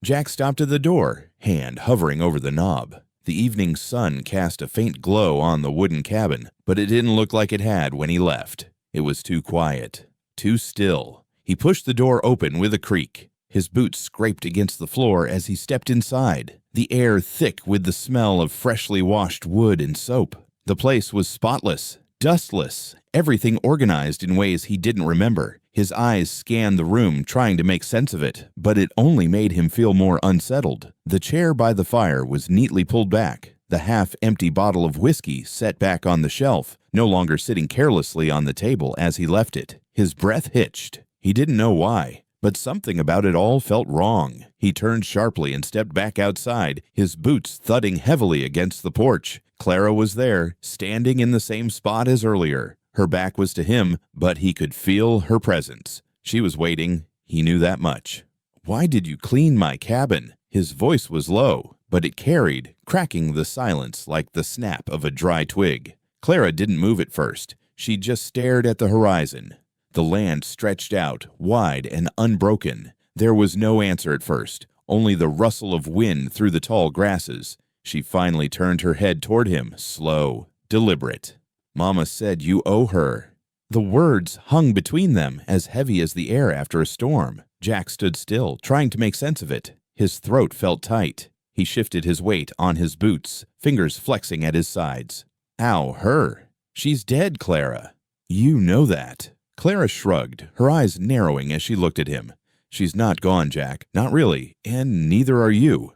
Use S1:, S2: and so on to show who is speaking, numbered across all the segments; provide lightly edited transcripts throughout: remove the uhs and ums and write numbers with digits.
S1: Jack stopped at the door, hand hovering over the knob. The evening sun cast a faint glow on the wooden cabin, but it didn't look like it had when he left. It was too quiet, too still. He pushed the door open with a creak. His boots scraped against the floor as he stepped inside, the air thick with the smell of freshly washed wood and soap. The place was spotless, dustless, everything organized in ways he didn't remember. His eyes scanned the room, trying to make sense of it, but it only made him feel more unsettled. The chair by the fire was neatly pulled back, the half-empty bottle of whiskey set back on the shelf, no longer sitting carelessly on the table as he left it. His breath hitched. He didn't know why, but something about it all felt wrong. He turned sharply and stepped back outside, his boots thudding heavily against the porch. Clara was there, standing in the same spot as earlier. Her back was to him, but he could feel her presence. She was waiting. He knew that much. "Why did you clean my cabin?" His voice was low, but it carried, cracking the silence like the snap of a dry twig. Clara didn't move at first. She just stared at the horizon. The land stretched out, wide and unbroken. There was no answer at first, only the rustle of wind through the tall grasses. She finally turned her head toward him, slow, deliberate. "Mama said you owe her." The words hung between them, as heavy as the air after a storm. Jack stood still, trying to make sense of it. His throat felt tight. He shifted his weight on his boots, fingers flexing at his sides. "Ow, her. She's dead, Clara." "You know that." Clara shrugged, her eyes narrowing as she looked at him. "She's not gone, Jack. Not really. And neither are you."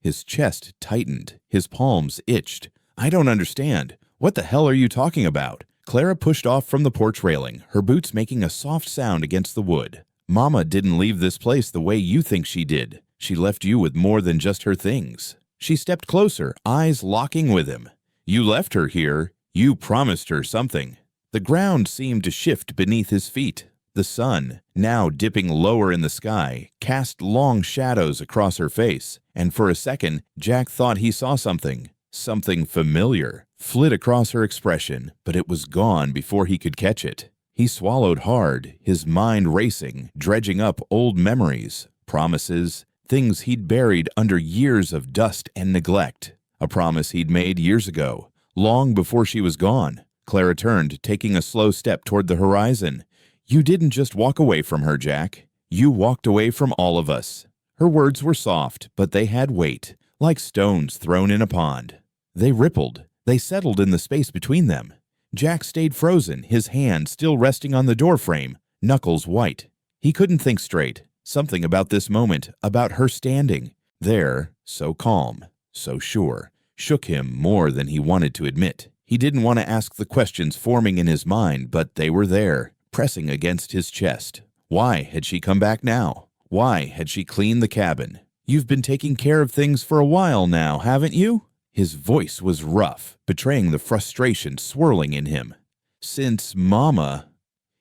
S1: His chest tightened. His palms itched. "I don't understand. What the hell are you talking about?" Clara pushed off from the porch railing, her boots making a soft sound against the wood. "Mama didn't leave this place the way you think she did. She left you with more than just her things." She stepped closer, eyes locking with him. "You left her here. You promised her something." The ground seemed to shift beneath his feet. The sun, now dipping lower in the sky, cast long shadows across her face, and for a second, Jack thought he saw something. Something familiar flit across her expression, but it was gone before he could catch it. He swallowed hard, his mind racing, dredging up old memories, promises, things he'd buried under years of dust and neglect. A promise he'd made years ago, long before she was gone. Clara turned, taking a slow step toward the horizon. "You didn't just walk away from her, Jack. You walked away from all of us." Her words were soft, but they had weight, like stones thrown in a pond. They rippled. They settled in the space between them. Jack stayed frozen, his hand still resting on the doorframe, knuckles white. He couldn't think straight. Something about this moment, about her standing there, so calm, so sure, shook him more than he wanted to admit. He didn't want to ask the questions forming in his mind, but they were there, pressing against his chest. Why had she come back now? Why had she cleaned the cabin? "You've been taking care of things for a while now, haven't you?" His voice was rough, betraying the frustration swirling in him. "Since Mama..."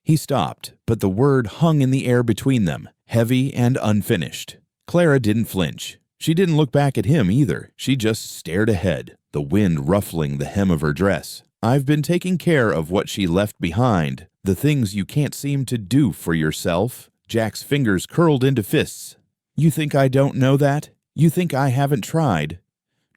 S1: He stopped, but the word hung in the air between them, heavy and unfinished. Clara didn't flinch. She didn't look back at him either. She just stared ahead, the wind ruffling the hem of her dress. "I've been taking care of what she left behind, the things you can't seem to do for yourself." Jack's fingers curled into fists. "You think I don't know that? You think I haven't tried?"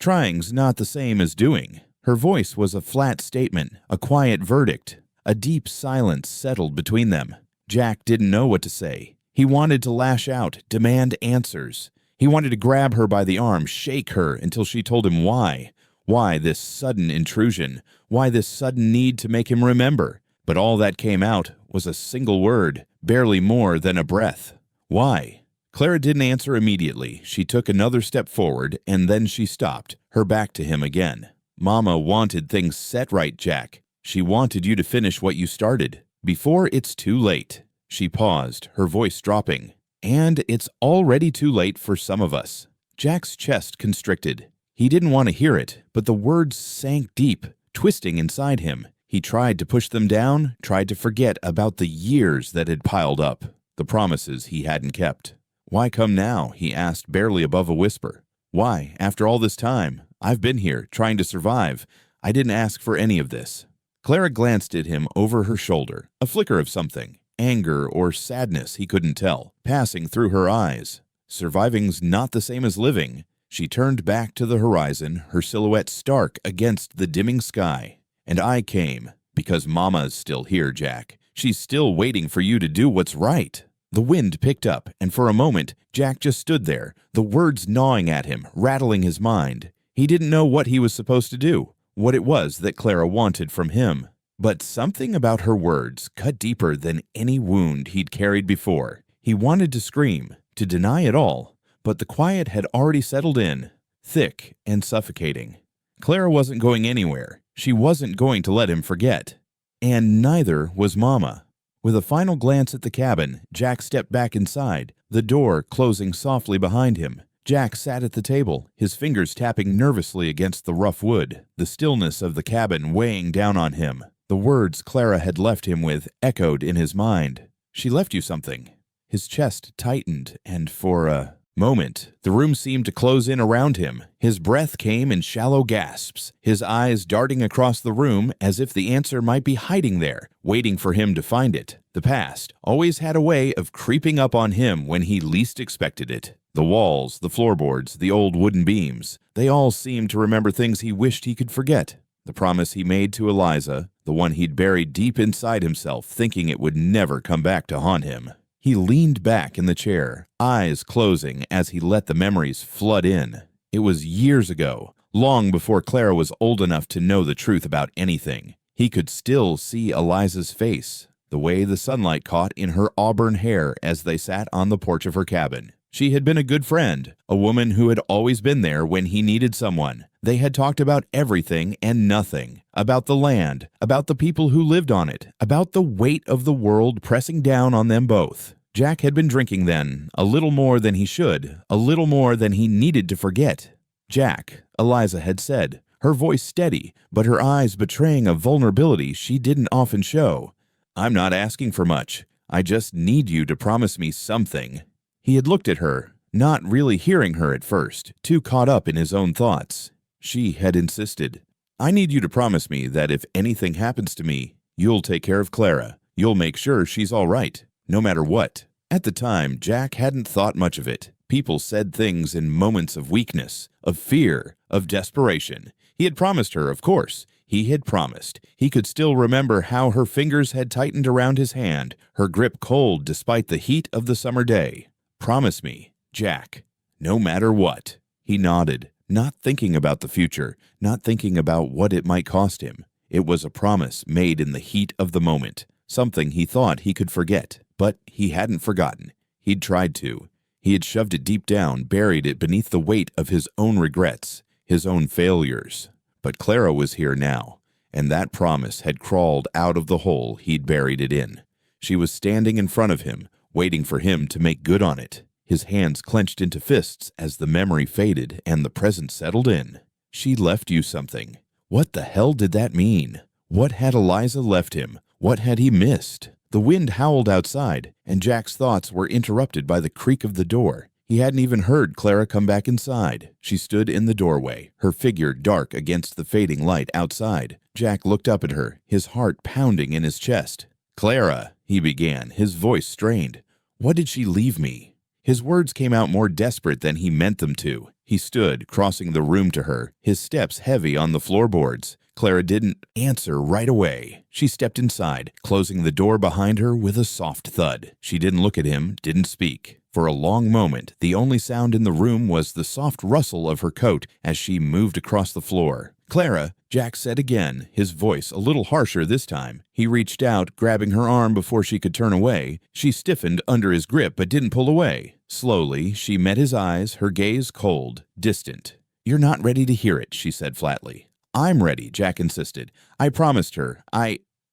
S1: "Trying's not the same as doing." Her voice was a flat statement, a quiet verdict. A deep silence settled between them. Jack didn't know what to say. He wanted to lash out, demand answers. He wanted to grab her by the arm, shake her until she told him why. Why this sudden intrusion? Why this sudden need to make him remember? But all that came out was a single word, barely more than a breath. Why? Clara didn't answer immediately. She took another step forward, and then she stopped, her back to him again. "Mama wanted things set right, Jack. She wanted you to finish what you started. Before it's too late." She paused, her voice dropping. "And it's already too late for some of us." Jack's chest constricted. He didn't want to hear it, but the words sank deep, twisting inside him. He tried to push them down, tried to forget about the years that had piled up, the promises he hadn't kept. "Why come now?" he asked, barely above a whisper. "Why, after all this time? I've been here, trying to survive. I didn't ask for any of this." Clara glanced at him over her shoulder, a flicker of something, anger or sadness he couldn't tell, passing through her eyes. Surviving's not the same as living. She turned back to the horizon, her silhouette stark against the dimming sky. And I came, because Mama's still here, Jack. She's still waiting for you to do what's right. The wind picked up, and for a moment, Jack just stood there, the words gnawing at him, rattling his mind. He didn't know what he was supposed to do, what it was that Clara wanted from him. But something about her words cut deeper than any wound he'd carried before. He wanted to scream, to deny it all, but the quiet had already settled in, thick and suffocating. Clara wasn't going anywhere. She wasn't going to let him forget. And neither was Mama. With a final glance at the cabin, Jack stepped back inside, the door closing softly behind him. Jack sat at the table, his fingers tapping nervously against the rough wood, the stillness of the cabin weighing down on him. The words Clara had left him with echoed in his mind. "She left you something." His chest tightened, and for a moment, the room seemed to close in around him. His breath came in shallow gasps, his eyes darting across the room as if the answer might be hiding there, waiting for him to find it. The past always had a way of creeping up on him when he least expected it. The walls, the floorboards, the old wooden beams, they all seemed to remember things he wished he could forget. The promise he made to Eliza, the one he'd buried deep inside himself, thinking it would never come back to haunt him. He leaned back in the chair, eyes closing as he let the memories flood in. It was years ago, long before Clara was old enough to know the truth about anything. He could still see Eliza's face, the way the sunlight caught in her auburn hair as they sat on the porch of her cabin. She had been a good friend, a woman who had always been there when he needed someone. They had talked about everything and nothing, about the land, about the people who lived on it, about the weight of the world pressing down on them both. Jack had been drinking then, a little more than he should, a little more than he needed to forget. "Jack," Eliza had said, her voice steady, but her eyes betraying a vulnerability she didn't often show. "I'm not asking for much. I just need you to promise me something." He had looked at her, not really hearing her at first, too caught up in his own thoughts. She had insisted. "I need you to promise me that if anything happens to me, you'll take care of Clara. You'll make sure she's all right, no matter what." At the time, Jack hadn't thought much of it. People said things in moments of weakness, of fear, of desperation. He had promised her, of course. He had promised. He could still remember how her fingers had tightened around his hand, her grip cold despite the heat of the summer day. "Promise me, Jack, no matter what." He nodded, not thinking about the future, not thinking about what it might cost him. It was a promise made in the heat of the moment, something he thought he could forget. But he hadn't forgotten. He'd tried to. He had shoved it deep down, buried it beneath the weight of his own regrets, his own failures. But Clara was here now, and that promise had crawled out of the hole he'd buried it in. She was standing in front of him, waiting for him to make good on it. His hands clenched into fists as the memory faded and the present settled in. She left you something. What the hell did that mean? What had Eliza left him? What had he missed? The wind howled outside, and Jack's thoughts were interrupted by the creak of the door. He hadn't even heard Clara come back inside. She stood in the doorway, her figure dark against the fading light outside. Jack looked up at her, his heart pounding in his chest. "Clara," he began, his voice strained. "What did she leave me?" His words came out more desperate than he meant them to. He stood, crossing the room to her, his steps heavy on the floorboards. Clara didn't answer right away. She stepped inside, closing the door behind her with a soft thud. She didn't look at him, didn't speak. For a long moment, the only sound in the room was the soft rustle of her coat as she moved across the floor. "Clara," Jack said again, his voice a little harsher this time. He reached out, grabbing her arm before she could turn away. She stiffened under his grip but didn't pull away. Slowly, she met his eyes, her gaze cold, distant. "You're not ready to hear it," she said flatly. "I'm ready," Jack insisted. "I promised her.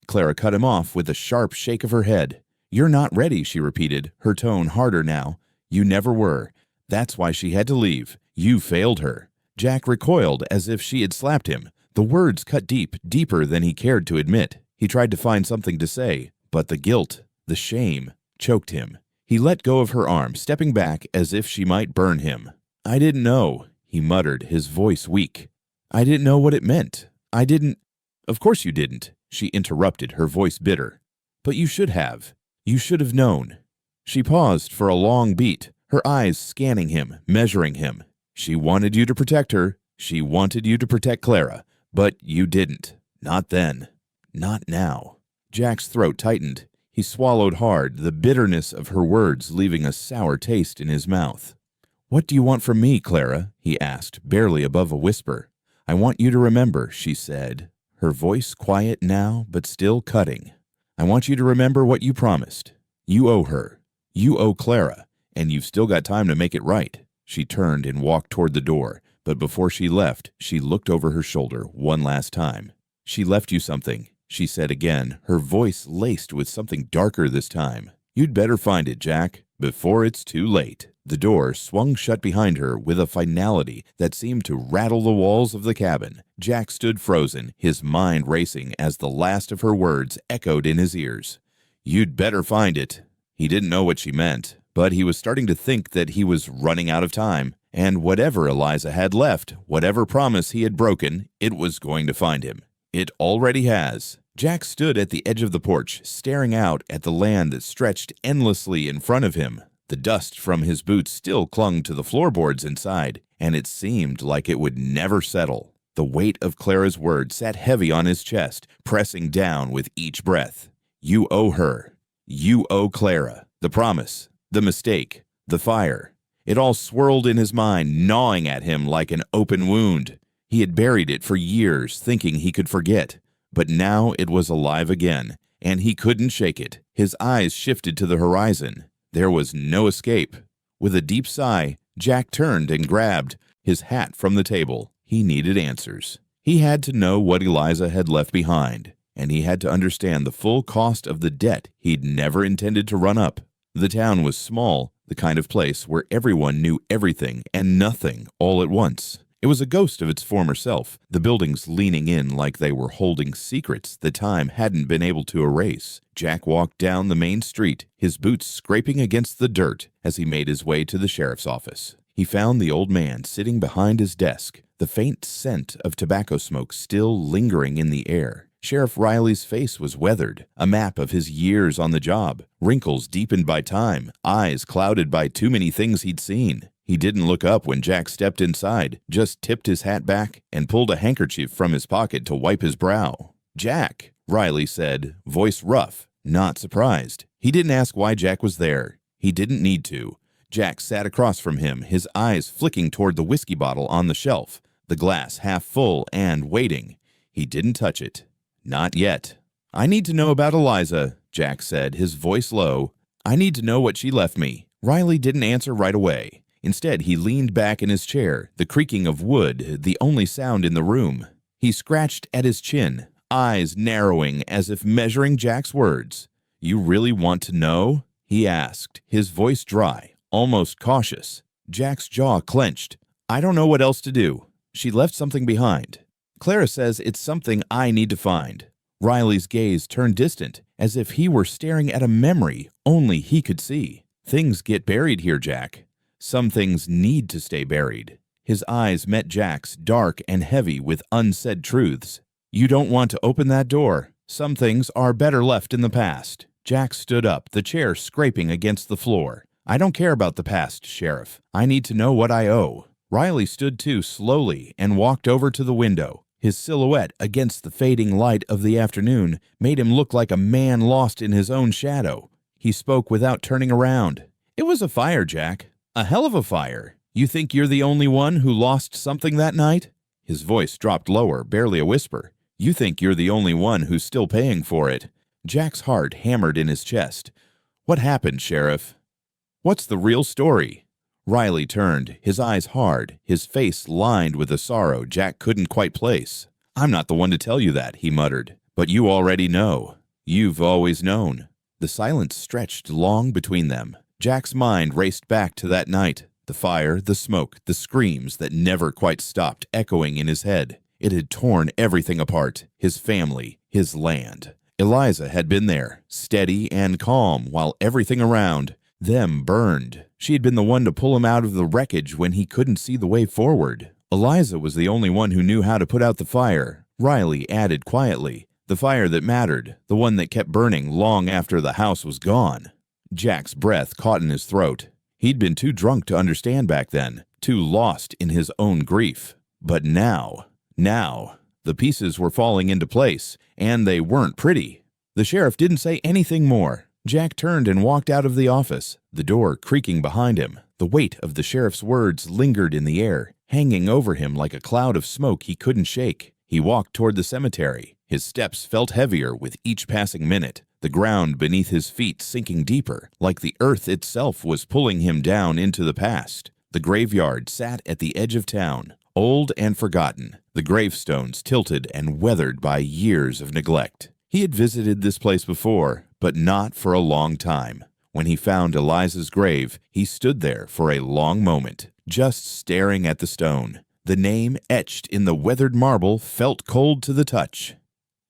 S1: Clara cut him off with a sharp shake of her head. "You're not ready," she repeated, her tone harder now. "You never were. That's why she had to leave. You failed her." Jack recoiled as if she had slapped him. The words cut deep, deeper than he cared to admit. He tried to find something to say, but the guilt, the shame, choked him. He let go of her arm, stepping back as if she might burn him. "I didn't know," he muttered, his voice weak. "I didn't know what it meant. I didn't—" "Of course you didn't," she interrupted, her voice bitter. "But you should have. You should have known." She paused for a long beat, her eyes scanning him, measuring him. She wanted you to protect her. She wanted you to protect Clara, but you didn't. Not then. Not now. Jack's throat tightened. He swallowed hard, the bitterness of her words leaving a sour taste in his mouth. "What do you want from me, Clara?" he asked, barely above a whisper. "I want you to remember," she said, her voice quiet now but still cutting. "I want you to remember what you promised. You owe her. You owe Clara, and you've still got time to make it right." She turned and walked toward the door, but before she left, she looked over her shoulder one last time. "She left you something," she said again, her voice laced with something darker this time. "You'd better find it, Jack, before it's too late." The door swung shut behind her with a finality that seemed to rattle the walls of the cabin. Jack stood frozen, his mind racing as the last of her words echoed in his ears. "You'd better find it." He didn't know what she meant, but he was starting to think that he was running out of time, and whatever Eliza had left, whatever promise he had broken, it was going to find him. It already has. Jack stood at the edge of the porch, staring out at the land that stretched endlessly in front of him. The dust from his boots still clung to the floorboards inside, and it seemed like it would never settle. The weight of Clara's words sat heavy on his chest, pressing down with each breath. You owe her. You owe Clara. The promise. The mistake. The fire. It all swirled in his mind, gnawing at him like an open wound. He had buried it for years, thinking he could forget. But now it was alive again, and he couldn't shake it. His eyes shifted to the horizon. There was no escape. With a deep sigh, Jack turned and grabbed his hat from the table. He needed answers. He had to know what Eliza had left behind, and he had to understand the full cost of the debt he'd never intended to run up. The town was small, the kind of place where everyone knew everything and nothing all at once. It was a ghost of its former self, the buildings leaning in like they were holding secrets the time hadn't been able to erase. Jack walked down the main street, his boots scraping against the dirt as he made his way to the sheriff's office. He found the old man sitting behind his desk, the faint scent of tobacco smoke still lingering in the air. Sheriff Riley's face was weathered, a map of his years on the job, wrinkles deepened by time, eyes clouded by too many things he'd seen. He didn't look up when Jack stepped inside, just tipped his hat back and pulled a handkerchief from his pocket to wipe his brow. "Jack," Riley said, voice rough, not surprised. He didn't ask why Jack was there. He didn't need to. Jack sat across from him, his eyes flicking toward the whiskey bottle on the shelf, the glass half full and waiting. He didn't touch it. Not yet. "I need to know about Eliza," Jack said, his voice low. "I need to know what she left me." Riley didn't answer right away. Instead, he leaned back in his chair, the creaking of wood the only sound in the room. He scratched at his chin, eyes narrowing as if measuring Jack's words. "You really want to know?" he asked, his voice dry, almost cautious. Jack's jaw clenched. "I don't know what else to do. She left something behind. Clara says it's something I need to find." Riley's gaze turned distant, as if he were staring at a memory only he could see. "Things get buried here, Jack. Some things need to stay buried." His eyes met Jack's, dark and heavy with unsaid truths. "You don't want to open that door. Some things are better left in the past." Jack stood up, the chair scraping against the floor. "I don't care about the past, Sheriff. I need to know what I owe." Riley stood too slowly and walked over to the window. His silhouette against the fading light of the afternoon made him look like a man lost in his own shadow. He spoke without turning around. "It was a fire, Jack. A hell of a fire. You think you're the only one who lost something that night?" His voice dropped lower, barely a whisper. "You think you're the only one who's still paying for it." Jack's heart hammered in his chest. "What happened, Sheriff? What's the real story?" Riley turned, his eyes hard, his face lined with a sorrow Jack couldn't quite place. "I'm not the one to tell you that," he muttered. "But you already know. You've always known." The silence stretched long between them. Jack's mind raced back to that night. The fire, the smoke, the screams that never quite stopped echoing in his head. It had torn everything apart, his family, his land. Eliza had been there, steady and calm, while everything around them burned. She had been the one to pull him out of the wreckage when he couldn't see the way forward. Eliza was the only one who knew how to put out the fire, Riley added quietly. The fire that mattered, the one that kept burning long after the house was gone. Jack's breath caught in his throat. He'd been too drunk to understand back then, too lost in his own grief. But now, the pieces were falling into place, and they weren't pretty. The sheriff didn't say anything more. Jack turned and walked out of the office, the door creaking behind him. The weight of the sheriff's words lingered in the air, hanging over him like a cloud of smoke he couldn't shake. He walked toward the cemetery. His steps felt heavier with each passing minute, the ground beneath his feet sinking deeper, like the earth itself was pulling him down into the past. The graveyard sat at the edge of town, old and forgotten, the gravestones tilted and weathered by years of neglect. He had visited this place before, but not for a long time. When he found Eliza's grave, he stood there for a long moment, just staring at the stone. The name etched in the weathered marble felt cold to the touch.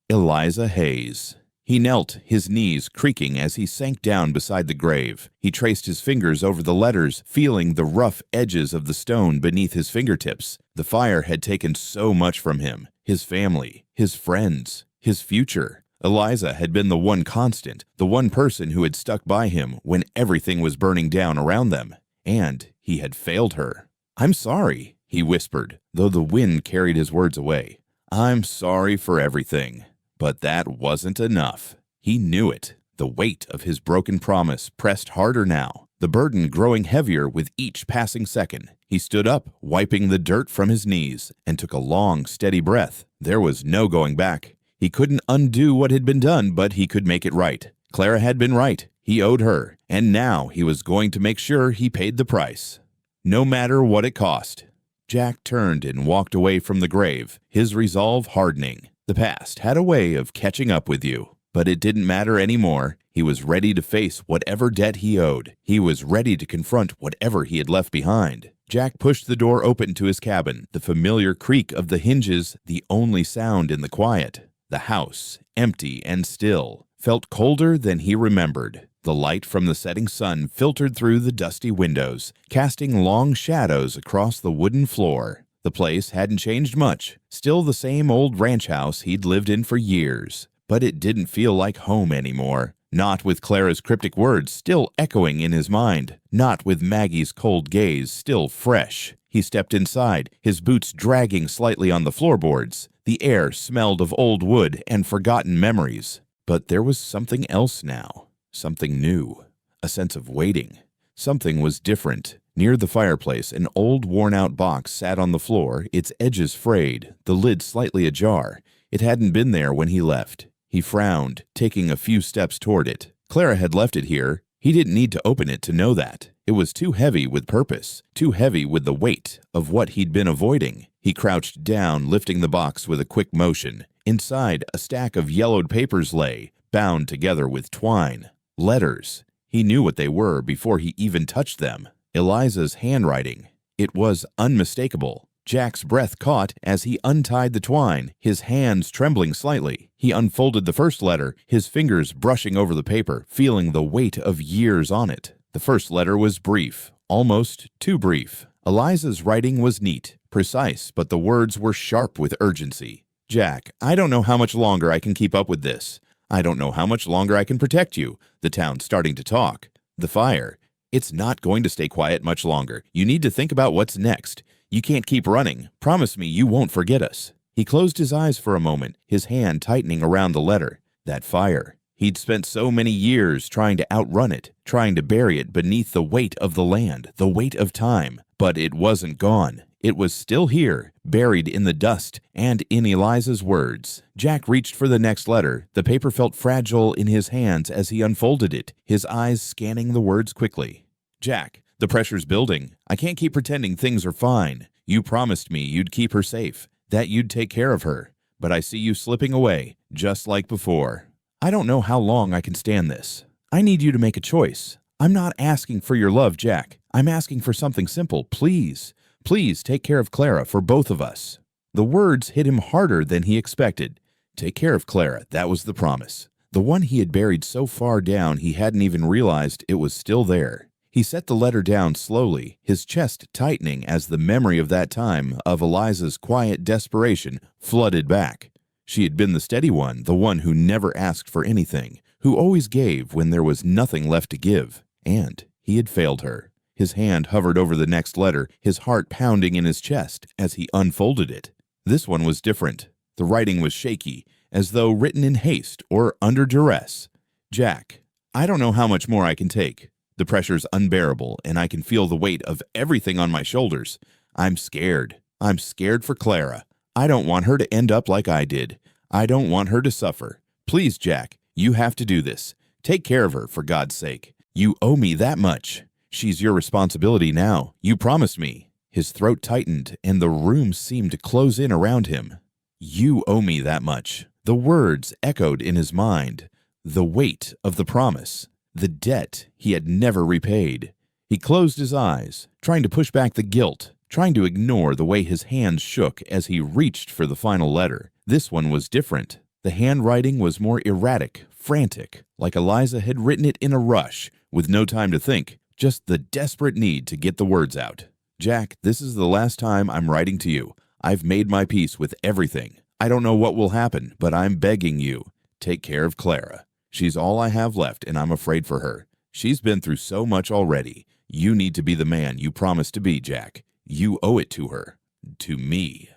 S1: Eliza Hayes. He knelt, his knees creaking as he sank down beside the grave. He traced his fingers over the letters, feeling the rough edges of the stone beneath his fingertips. The fire had taken so much from him, his family, his friends, his future. Eliza had been the one constant, the one person who had stuck by him when everything was burning down around them. And he had failed her. "I'm sorry," he whispered, though the wind carried his words away. "I'm sorry for everything." But that wasn't enough. He knew it. The weight of his broken promise pressed harder now, the burden growing heavier with each passing second. He stood up, wiping the dirt from his knees, and took a long, steady breath. There was no going back. He couldn't undo what had been done, but he could make it right. Clara had been right. He owed her, and now he was going to make sure he paid the price, no matter what it cost. Jack turned and walked away from the grave, his resolve hardening. The past had a way of catching up with you, but it didn't matter anymore. He was ready to face whatever debt he owed. He was ready to confront whatever he had left behind. Jack pushed the door open to his cabin, the familiar creak of the hinges the only sound in the quiet. The house, empty and still, felt colder than he remembered. The light from the setting sun filtered through the dusty windows, casting long shadows across the wooden floor. The place hadn't changed much, still the same old ranch house he'd lived in for years. But it didn't feel like home anymore. Not with Clara's cryptic words still echoing in his mind. Not with Maggie's cold gaze still fresh. He stepped inside, his boots dragging slightly on the floorboards. The air smelled of old wood and forgotten memories. But there was something else now. Something new. A sense of waiting. Something was different. Near the fireplace, an old worn-out box sat on the floor, its edges frayed, the lid slightly ajar. It hadn't been there when he left. He frowned, taking a few steps toward it. Clara had left it here. He didn't need to open it to know that. It was too heavy with purpose, too heavy with the weight of what he'd been avoiding. He crouched down, lifting the box with a quick motion. Inside, a stack of yellowed papers lay, bound together with twine. Letters. He knew what they were before he even touched them. Eliza's handwriting. It was unmistakable. Jack's breath caught as he untied the twine, his hands trembling slightly. He unfolded the first letter, his fingers brushing over the paper, feeling the weight of years on it. The first letter was brief, almost too brief. Eliza's writing was neat, precise, but the words were sharp with urgency. "Jack, I don't know how much longer I can keep up with this. I don't know how much longer I can protect you. The town's starting to talk. The fire. It's not going to stay quiet much longer. You need to think about what's next. You can't keep running. Promise me you won't forget us." He closed his eyes for a moment, his hand tightening around the letter. That fire. He'd spent so many years trying to outrun it, trying to bury it beneath the weight of the land, the weight of time. But it wasn't gone. It was still here, buried in the dust and in Eliza's words. Jack reached for the next letter. The paper felt fragile in his hands as he unfolded it, his eyes scanning the words quickly. "Jack, the pressure's building. I can't keep pretending things are fine. You promised me you'd keep her safe, that you'd take care of her. But I see you slipping away, just like before. I don't know how long I can stand this. I need you to make a choice. I'm not asking for your love, Jack. I'm asking for something simple. Please, please take care of Clara for both of us." The words hit him harder than he expected. Take care of Clara, that was the promise. The one he had buried so far down he hadn't even realized it was still there. He set the letter down slowly, his chest tightening as the memory of that time, of Eliza's quiet desperation, flooded back. She had been the steady one, the one who never asked for anything, who always gave when there was nothing left to give. And he had failed her. His hand hovered over the next letter, his heart pounding in his chest as he unfolded it. This one was different. The writing was shaky, as though written in haste or under duress. Jack, I don't know how much more I can take. The pressure's unbearable, and I can feel the weight of everything on my shoulders. I'm scared. I'm scared for Clara. I don't want her to end up like I did. I don't want her to suffer. Please, Jack, you have to do this. Take care of her, for God's sake. You owe me that much. She's your responsibility now. You promised me. His throat tightened, and the room seemed to close in around him. You owe me that much. The words echoed in his mind. The weight of the promise. The debt he had never repaid. He closed his eyes, trying to push back the guilt, trying to ignore the way his hands shook as he reached for the final letter. This one was different. The handwriting was more erratic, frantic, like Eliza had written it in a rush, with no time to think, just the desperate need to get the words out. Jack, this is the last time I'm writing to you. I've made my peace with everything. I don't know what will happen, but I'm begging you. Take care of Clara. She's all I have left, and I'm afraid for her. She's been through so much already. You need to be the man you promised to be, Jack. You owe it to her. To me.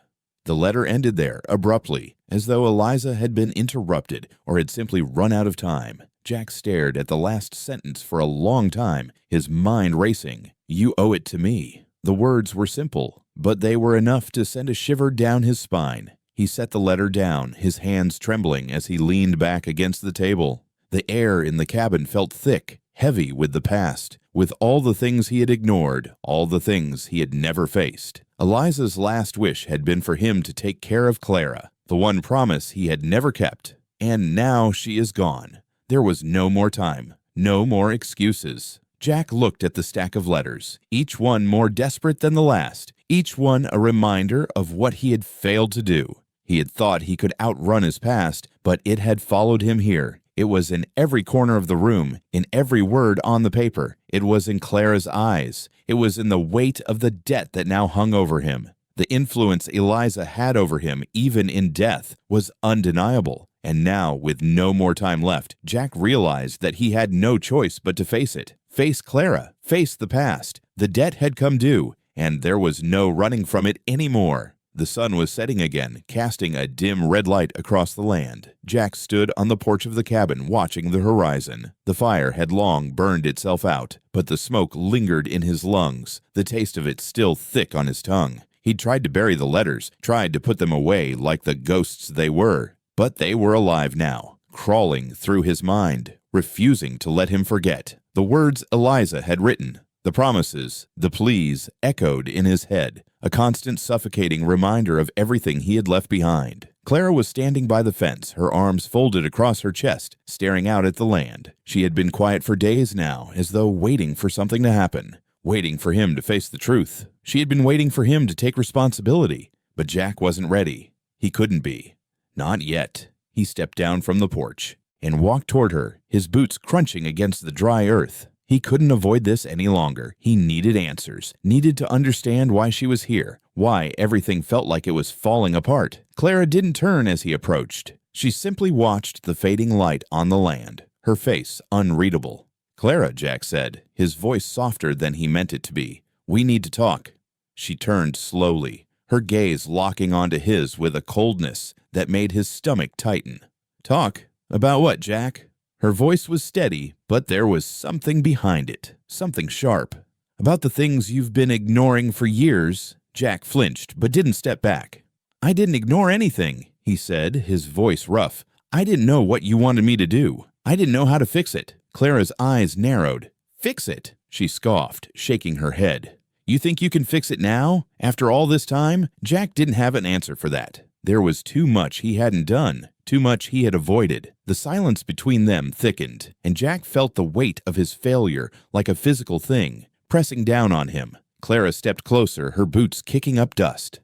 S1: The letter ended there, abruptly, as though Eliza had been interrupted or had simply run out of time. Jack stared at the last sentence for a long time, his mind racing. You owe it to me. The words were simple, but they were enough to send a shiver down his spine. He set the letter down, his hands trembling as he leaned back against the table. The air in the cabin felt thick, heavy with the past, with all the things he had ignored, all the things he had never faced. Eliza's last wish had been for him to take care of Clara, the one promise he had never kept. And now she is gone. There was no more time, no more excuses. Jack looked at the stack of letters, each one more desperate than the last, each one a reminder of what he had failed to do. He had thought he could outrun his past, but it had followed him here. It was in every corner of the room, in every word on the paper. It was in Clara's eyes. It was in the weight of the debt that now hung over him. The influence Eliza had over him, even in death, was undeniable. And now, with no more time left, Jack realized that he had no choice but to face it. Face Clara, face the past. The debt had come due, and there was no running from it anymore. The sun was setting again, casting a dim red light across the land. Jack stood on the porch of the cabin, watching the horizon. The fire had long burned itself out, but the smoke lingered in his lungs, the taste of it still thick on his tongue. He'd tried to bury the letters, tried to put them away like the ghosts they were, but they were alive now, crawling through his mind, refusing to let him forget. The words Eliza had written, the promises, the pleas echoed in his head, a constant suffocating reminder of everything he had left behind. Clara was standing by the fence, her arms folded across her chest, staring out at the land. She had been quiet for days now, as though waiting for something to happen, waiting for him to face the truth. She had been waiting for him to take responsibility, but Jack wasn't ready. He couldn't be. Not yet. He stepped down from the porch and walked toward her, his boots crunching against the dry earth. He couldn't avoid this any longer. He needed answers, needed to understand why she was here, why everything felt like it was falling apart. Clara didn't turn as he approached. She simply watched the fading light on the land, her face unreadable. Clara, Jack said, his voice softer than he meant it to be. We need to talk. She turned slowly, her gaze locking onto his with a coldness that made his stomach tighten. Talk? About what, Jack? Her voice was steady, but there was something behind it, something sharp. About the things you've been ignoring for years. Jack flinched, but didn't step back. I didn't ignore anything, he said, his voice rough. I didn't know what you wanted me to do. I didn't know how to fix it. Clara's eyes narrowed. Fix it, she scoffed, shaking her head. You think you can fix it now? After all this time? Jack didn't have an answer for that. There was too much he hadn't done, too much he had avoided. The silence between them thickened, and Jack felt the weight of his failure like a physical thing, pressing down on him. Clara stepped closer, her boots kicking up dust.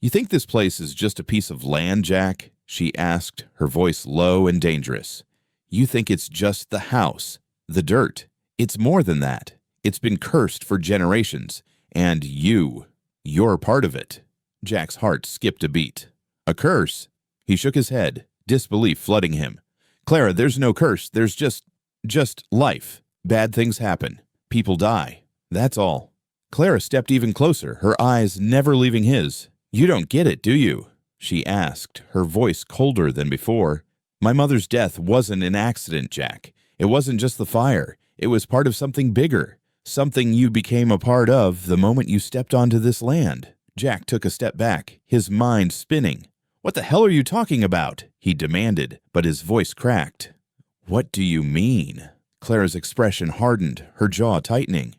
S1: You think this place is just a piece of land, Jack? She asked, her voice low and dangerous. You think it's just the house, the dirt. It's more than that. It's been cursed for generations, and you're part of it. Jack's heart skipped a beat. A curse? He shook his head, disbelief flooding him. Clara, there's no curse. There's just life. Bad things happen. People die. That's all." Clara stepped even closer, her eyes never leaving his. "You don't get it, do you?" she asked, her voice colder than before. "My mother's death wasn't an accident, Jack. It wasn't just the fire. It was part of something bigger, something you became a part of the moment you stepped onto this land." Jack took a step back, his mind spinning. "What the hell are you talking about?" he demanded, but his voice cracked. "What do you mean?" Clara's expression hardened, her jaw tightening.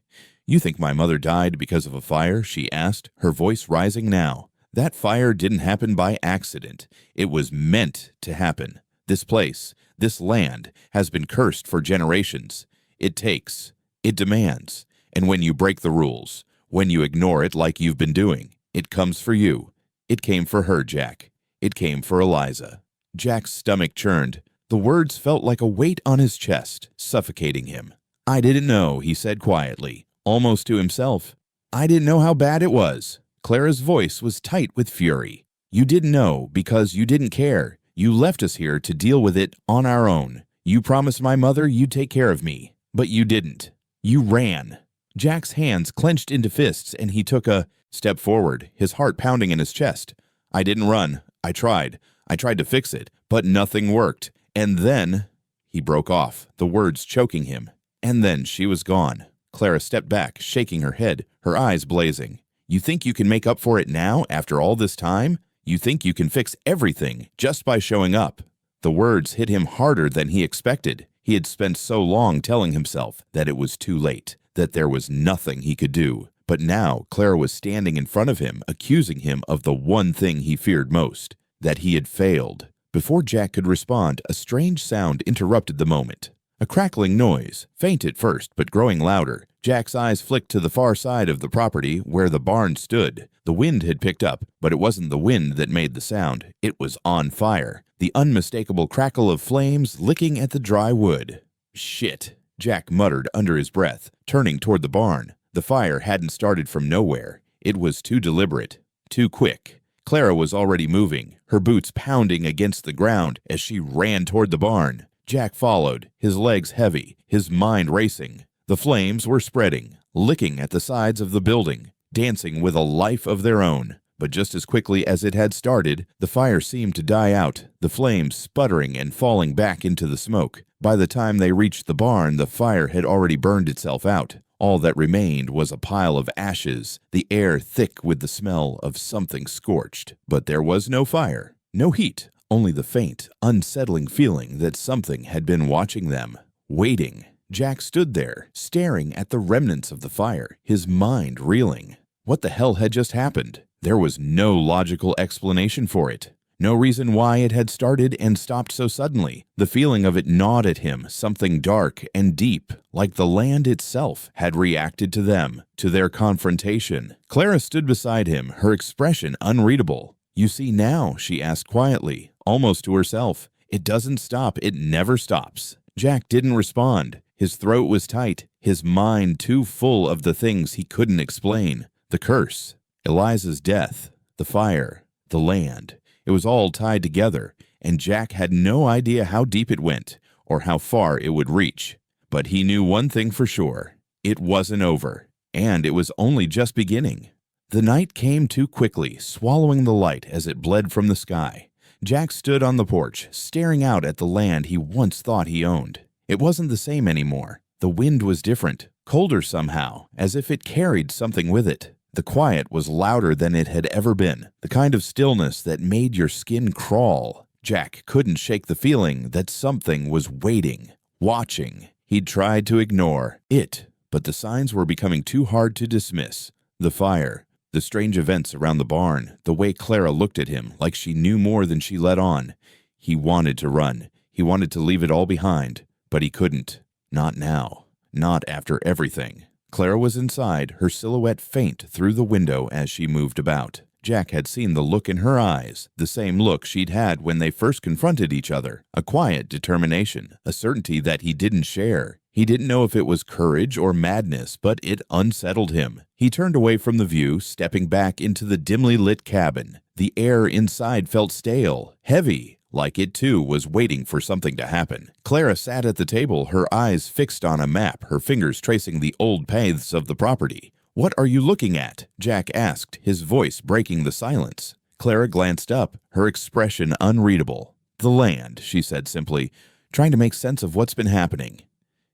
S1: "You think my mother died because of a fire?" she asked, her voice rising now. "That fire didn't happen by accident. It was meant to happen. This place, this land, has been cursed for generations. It takes, it demands, and when you break the rules, when you ignore it like you've been doing, it comes for you. It came for her, Jack. It came for Eliza." Jack's stomach churned. The words felt like a weight on his chest, suffocating him. "I didn't know," he said quietly, almost to himself. "I didn't know how bad it was." Clara's voice was tight with fury. "You didn't know because you didn't care. You left us here to deal with it on our own. You promised my mother you'd take care of me, but you didn't. You ran." Jack's hands clenched into fists and he took a step forward, his heart pounding in his chest. "I didn't run. I tried. I tried to fix it, but nothing worked. And then—" He broke off, the words choking him. And then she was gone. Clara stepped back, shaking her head, her eyes blazing. "You think you can make up for it now, after all this time? You think you can fix everything just by showing up?" The words hit him harder than he expected. He had spent so long telling himself that it was too late, that there was nothing he could do. But now Clara was standing in front of him, accusing him of the one thing he feared most, that he had failed. Before Jack could respond, a strange sound interrupted the moment. A crackling noise, faint at first but growing louder. Jack's eyes flicked to the far side of the property where the barn stood. The wind had picked up, but it wasn't the wind that made the sound. It was on fire, the unmistakable crackle of flames licking at the dry wood. "Shit," Jack muttered under his breath, turning toward the barn. The fire hadn't started from nowhere. It was too deliberate, too quick. Clara was already moving, her boots pounding against the ground as she ran toward the barn. Jack followed, his legs heavy, his mind racing. The flames were spreading, licking at the sides of the building, dancing with a life of their own. But just as quickly as it had started, the fire seemed to die out, the flames sputtering and falling back into the smoke. By the time they reached the barn, the fire had already burned itself out. All that remained was a pile of ashes, the air thick with the smell of something scorched. But there was no fire, no heat, only the faint, unsettling feeling that something had been watching them, waiting. Jack stood there, staring at the remnants of the fire, his mind reeling. What the hell had just happened? There was no logical explanation for it. No reason why it had started and stopped so suddenly. The feeling of it gnawed at him, something dark and deep, like the land itself had reacted to them, to their confrontation. Clara stood beside him, her expression unreadable. "You see now," she asked quietly, almost to herself. "It doesn't stop, it never stops." Jack didn't respond. His throat was tight, his mind too full of the things he couldn't explain. The curse, Eliza's death, the fire, the land. It was all tied together, and Jack had no idea how deep it went or how far it would reach. But he knew one thing for sure. It wasn't over, and it was only just beginning. The night came too quickly, swallowing the light as it bled from the sky. Jack stood on the porch, staring out at the land he once thought he owned. It wasn't the same anymore. The wind was different, colder somehow, as if it carried something with it. The quiet was louder than it had ever been, the kind of stillness that made your skin crawl. Jack couldn't shake the feeling that something was waiting, watching. He'd tried to ignore it, but the signs were becoming too hard to dismiss. The fire, the strange events around the barn, the way Clara looked at him like she knew more than she let on. He wanted to run. He wanted to leave it all behind, but he couldn't. Not now. Not after everything. Clara was inside, her silhouette faint through the window as she moved about. Jack had seen the look in her eyes, the same look she'd had when they first confronted each other, a quiet determination, a certainty that he didn't share. He didn't know if it was courage or madness, but it unsettled him. He turned away from the view, stepping back into the dimly lit cabin. The air inside felt stale, heavy, like it too was waiting for something to happen. Clara sat at the table, her eyes fixed on a map, her fingers tracing the old paths of the property. "What are you looking at?" Jack asked, his voice breaking the silence. Clara glanced up, her expression unreadable. "The land," she said simply, trying to make sense of what's been happening.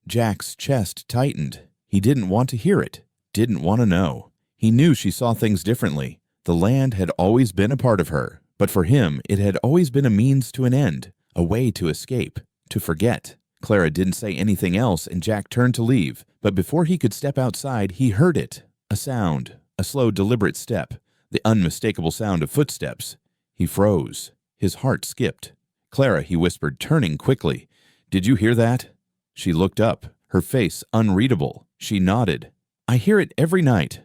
S1: Jack's chest tightened. He didn't want to hear it, didn't want to know. He knew she saw things differently. The land had always been a part of her, but for him it had always been a means to an end, a way to escape, to forget. Clara didn't say anything else, and Jack turned to leave, but before he could step outside, he heard it. A sound, a slow, deliberate step, the unmistakable sound of footsteps. He froze. His heart skipped. "Clara," he whispered, turning quickly. "Did you hear that?" She looked up, her face unreadable. She nodded. "I hear it every night."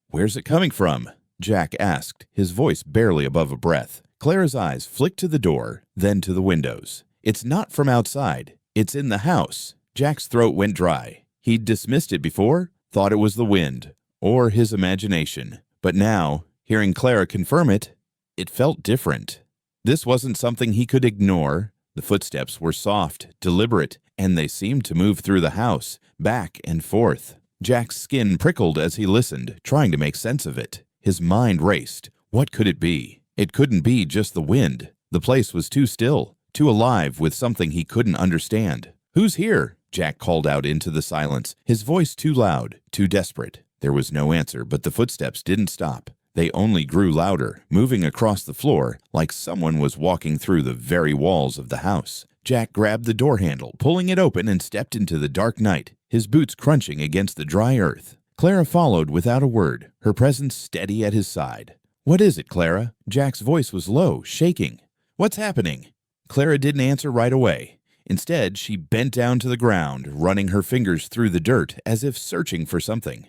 S1: "Where's it coming from?" Jack asked, his voice barely above a breath. Clara's eyes flicked to the door, then to the windows. "It's not from outside. It's in the house." Jack's throat went dry. He'd dismissed it before, thought it was the wind, or his imagination. But now, hearing Clara confirm it, it felt different. This wasn't something he could ignore. The footsteps were soft, deliberate, and they seemed to move through the house, back and forth. Jack's skin prickled as he listened, trying to make sense of it. His mind raced. What could it be? It couldn't be just the wind. The place was too still, too alive with something he couldn't understand. "Who's here?" Jack called out into the silence, his voice too loud, too desperate. There was no answer, but the footsteps didn't stop. They only grew louder, moving across the floor like someone was walking through the very walls of the house. Jack grabbed the door handle, pulling it open, and stepped into the dark night, his boots crunching against the dry earth. Clara followed without a word, her presence steady at his side. "What is it, Clara?" Jack's voice was low, shaking. "What's happening?" Clara didn't answer right away. Instead, she bent down to the ground, running her fingers through the dirt as if searching for something.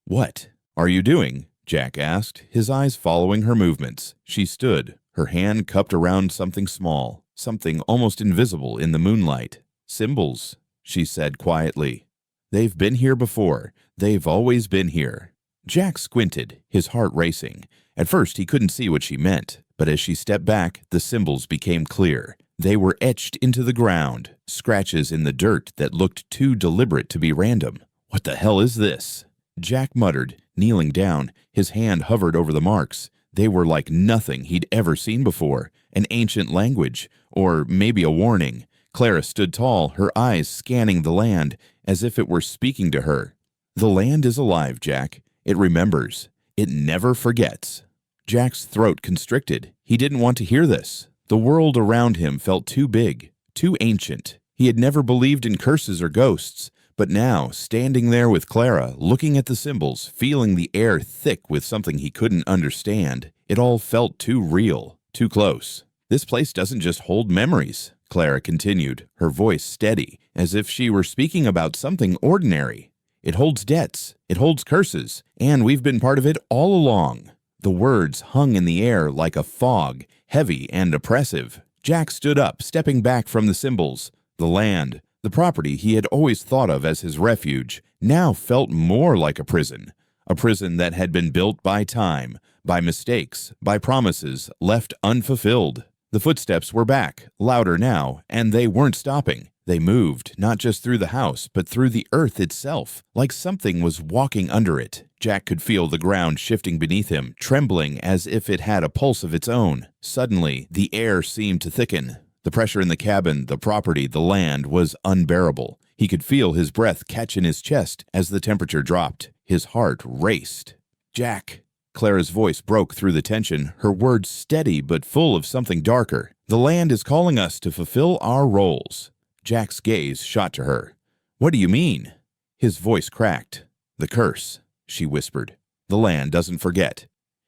S1: "What are you doing?" Jack asked, his eyes following her movements. She stood, her hand cupped around something small, something almost invisible in the moonlight. "Symbols," she said quietly. "They've been here before. They've always been here." Jack squinted, his heart racing. At first, he couldn't see what she meant, but as she stepped back, the symbols became clear. They were etched into the ground, scratches in the dirt that looked too deliberate to be random. "What the hell is this?" Jack muttered, kneeling down. His hand hovered over the marks. They were like nothing he'd ever seen before, an ancient language, or maybe a warning. Clara stood tall, her eyes scanning the land, as if it were speaking to her. "The land is alive, Jack. It remembers. It never forgets." Jack's throat constricted. He didn't want to hear this. The world around him felt too big, too ancient. He had never believed in curses or ghosts, but now, standing there with Clara, looking at the symbols, feeling the air thick with something he couldn't understand, it all felt too real, too close. "This place doesn't just hold memories," Clara continued, her voice steady, as if she were speaking about something ordinary. "It holds debts, it holds curses, and we've been part of it all along." The words hung in the air like a fog, heavy and oppressive. Jack stood up, stepping back from the symbols. The land, the property he had always thought of as his refuge, now felt more like a prison that had been built by time, by mistakes, by promises left unfulfilled. The footsteps were back, louder now, and they weren't stopping. They moved, not just through the house, but through the earth itself, like something was walking under it. Jack could feel the ground shifting beneath him, trembling as if it had a pulse of its own. Suddenly, the air seemed to thicken. The pressure in the cabin, the property, the land was unbearable. He could feel his breath catch in his chest as the temperature dropped. His heart raced. "Jack!" Clara's voice broke through the tension, her words steady but full of something darker. "The land is calling us to fulfill our roles." Jack's gaze shot to her. "What do you mean?" His voice cracked. "The curse," she whispered. "The land doesn't forget.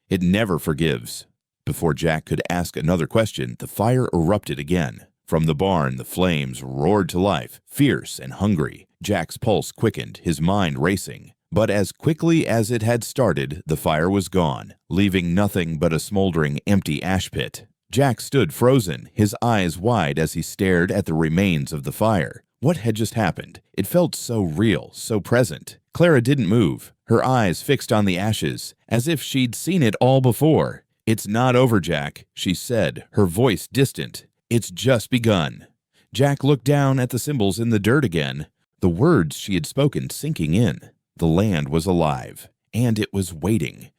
S1: It never forgives." Before Jack could ask another question, the fire erupted again. From the barn, the flames roared to life, fierce and hungry. Jack's pulse quickened, his mind racing. But as quickly as it had started, the fire was gone, leaving nothing but a smoldering, empty ash pit. Jack stood frozen, his eyes wide as he stared at the remains of the fire. What had just happened? It felt so real, so present. Clara didn't move, her eyes fixed on the ashes, as if she'd seen it all before. "It's not over, Jack," she said, her voice distant. It's just begun. Jack looked down at the symbols in the dirt again, the words she had spoken sinking in. The land was alive, and it was waiting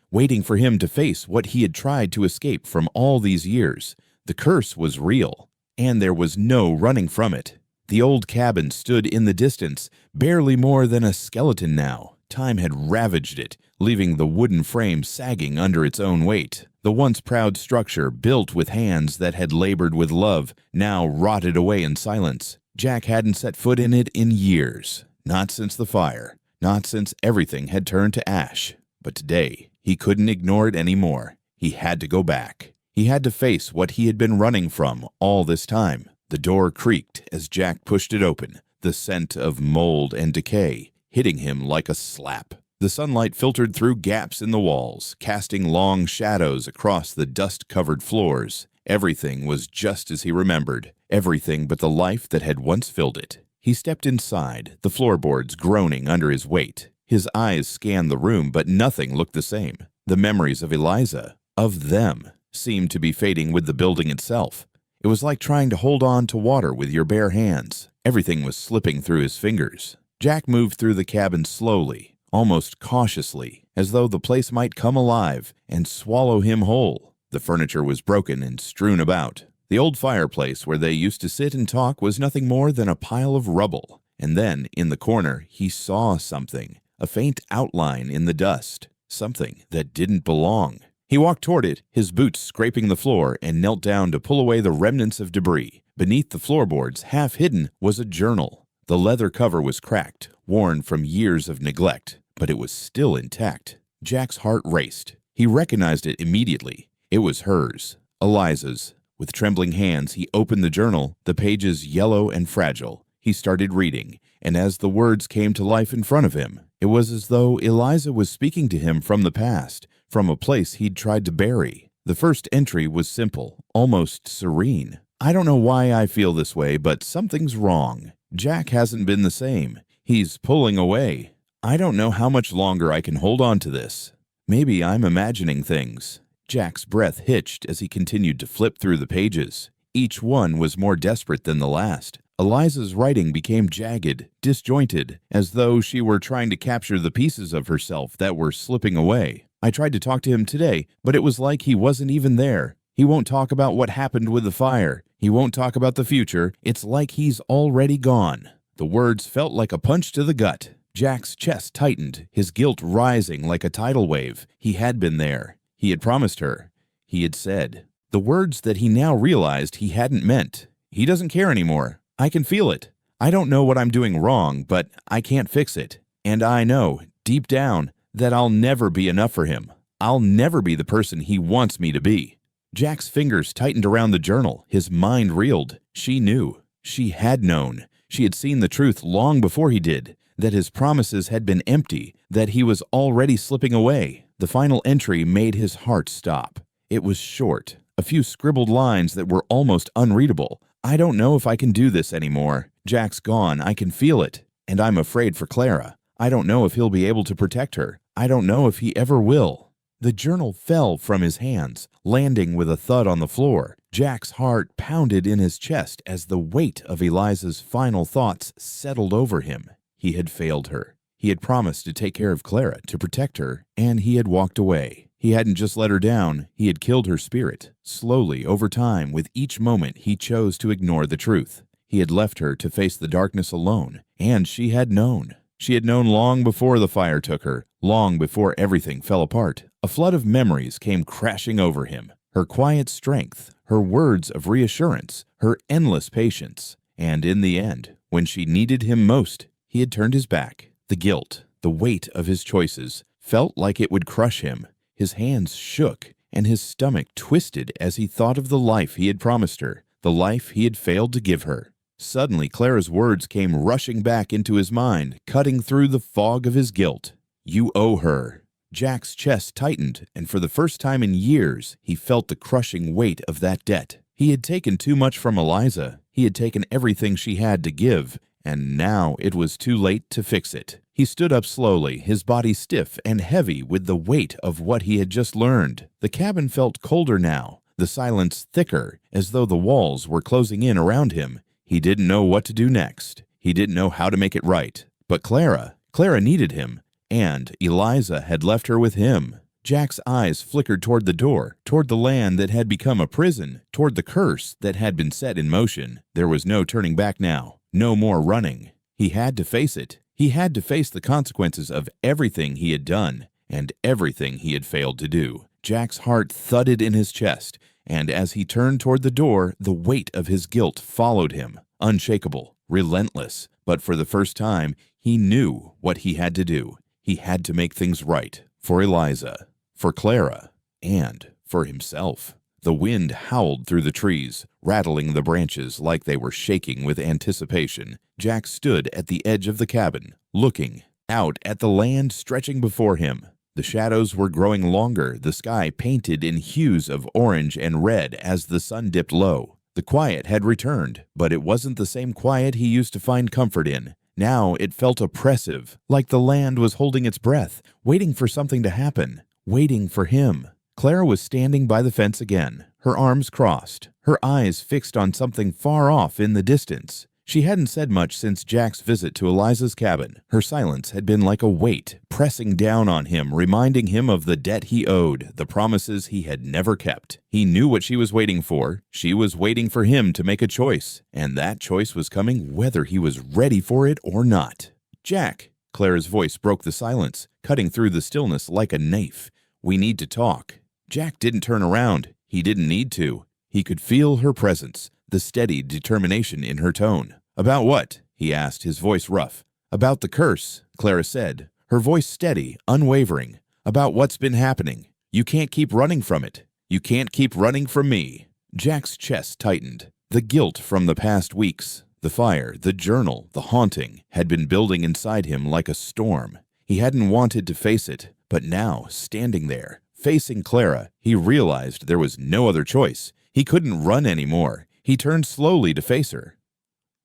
S1: for him to face what he had tried to escape from all these years. The curse was real, and there was no running from it. The old cabin stood in the distance, barely more than a skeleton now. Time had ravaged it, leaving the wooden frame sagging under its own weight. The once proud structure, built with hands that had labored with love, now rotted away in silence. Jack hadn't set foot in it in years, not since the fire, not since everything had turned to ash. But today, he couldn't ignore it anymore. He had to go back. He had to face what he had been running from all this time. The door creaked as Jack pushed it open, the scent of mold and decay hitting him like a slap. The sunlight filtered through gaps in the walls, casting long shadows across the dust-covered floors. Everything was just as he remembered, everything but the life that had once filled it. He stepped inside, the floorboards groaning under his weight. His eyes scanned the room, but nothing looked the same. The memories of Eliza, of them, seemed to be fading with the building itself. It was like trying to hold on to water with your bare hands. Everything was slipping through his fingers. Jack moved through the cabin slowly, almost cautiously, as though the place might come alive and swallow him whole. The furniture was broken and strewn about. The old fireplace where they used to sit and talk was nothing more than a pile of rubble. And then, in the corner, he saw something, a faint outline in the dust, something that didn't belong. He walked toward it, his boots scraping the floor, and knelt down to pull away the remnants of debris. Beneath the floorboards, half hidden, was a journal. The leather cover was cracked, worn from years of neglect, but it was still intact. Jack's heart raced. He recognized it immediately. It was hers, Eliza's. With trembling hands, he opened the journal, the pages yellow and fragile. He started reading, and as the words came to life in front of him, it was as though Eliza was speaking to him from the past, from a place he'd tried to bury. The first entry was simple, almost serene. I don't know why I feel this way, but something's wrong. Jack hasn't been the same. He's pulling away. I don't know how much longer I can hold on to this. Maybe I'm imagining things. Jack's breath hitched as he continued to flip through the pages. Each one was more desperate than the last. Eliza's writing became jagged, disjointed, as though she were trying to capture the pieces of herself that were slipping away. I tried to talk to him today, but it was like he wasn't even there. He won't talk about what happened with the fire. He won't talk about the future. It's like he's already gone. The words felt like a punch to the gut. Jack's chest tightened, his guilt rising like a tidal wave. He had been there. He had promised her. He had said. The words that he now realized he hadn't meant. He doesn't care anymore. I can feel it. I don't know what I'm doing wrong, but I can't fix it. And I know, deep down, that I'll never be enough for him. I'll never be the person he wants me to be. Jack's fingers tightened around the journal. His mind reeled. She knew. She had known. She had seen the truth long before he did, that his promises had been empty, that he was already slipping away. The final entry made his heart stop. It was short, a few scribbled lines that were almost unreadable. I don't know if I can do this anymore. Jack's gone. I can feel it. And I'm afraid for Clara. I don't know if he'll be able to protect her. I don't know if he ever will. The journal fell from his hands, landing with a thud on the floor. Jack's heart pounded in his chest as the weight of Eliza's final thoughts settled over him. He had failed her. He had promised to take care of Clara, to protect her, and he had walked away. He hadn't just let her down, he had killed her spirit. Slowly, over time, with each moment he chose to ignore the truth. He had left her to face the darkness alone, and she had known. She had known long before the fire took her, long before everything fell apart. A flood of memories came crashing over him. Her quiet strength, her words of reassurance, her endless patience. And in the end, when she needed him most, he had turned his back. The guilt, the weight of his choices, felt like it would crush him. His hands shook, and his stomach twisted as he thought of the life he had promised her, the life he had failed to give her. Suddenly, Clara's words came rushing back into his mind, cutting through the fog of his guilt. You owe her. Jack's chest tightened, and for the first time in years, he felt the crushing weight of that debt. He had taken too much from Eliza. He had taken everything she had to give, and now it was too late to fix it. He stood up slowly, his body stiff and heavy with the weight of what he had just learned. The cabin felt colder now. the silence thicker, as though the walls were closing in around him. He didn't know what to do next. He didn't know how to make it right. But Clara needed him, and Eliza had left her with him. Jack's eyes flickered toward the door, toward the land that had become a prison, toward the curse that had been set in motion. There was no turning back now, no more running. He had to face it. He had to face the consequences of everything he had done and everything he had failed to do. Jack's heart thudded in his chest, and as he turned toward the door, the weight of his guilt followed him, unshakable, relentless. But for the first time, he knew what he had to do. He had to make things right for Eliza, for Clara, and for himself. The wind howled through the trees, rattling the branches like they were shaking with anticipation. Jack stood at the edge of the cabin, looking out at the land stretching before him. The shadows were growing longer, the sky painted in hues of orange and red as the sun dipped low. The quiet had returned, but it wasn't the same quiet he used to find comfort in. Now it felt oppressive, like the land was holding its breath, waiting for something to happen, waiting for him. Clara was standing by the fence again, her arms crossed, her eyes fixed on something far off in the distance. She hadn't said much since Jack's visit to Eliza's cabin. Her silence had been like a weight, pressing down on him, reminding him of the debt he owed, the promises he had never kept. He knew what she was waiting for. She was waiting for him to make a choice, and that choice was coming whether he was ready for it or not. "Jack," Clara's voice broke the silence, cutting through the stillness like a knife. "We need to talk." Jack didn't turn around. He didn't need to. He could feel her presence, the steady determination in her tone. "About what?" he asked, his voice rough. "About the curse," Clara said, her voice steady, unwavering. "About what's been happening. You can't keep running from it. You can't keep running from me." Jack's chest tightened. The guilt from the past weeks, the fire, the journal, the haunting, had been building inside him like a storm. He hadn't wanted to face it, but now, standing there, facing Clara, he realized there was no other choice. He couldn't run anymore. He turned slowly to face her.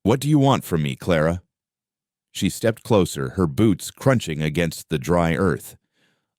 S1: "What do you want from me, Clara?" She stepped closer, her boots crunching against the dry earth.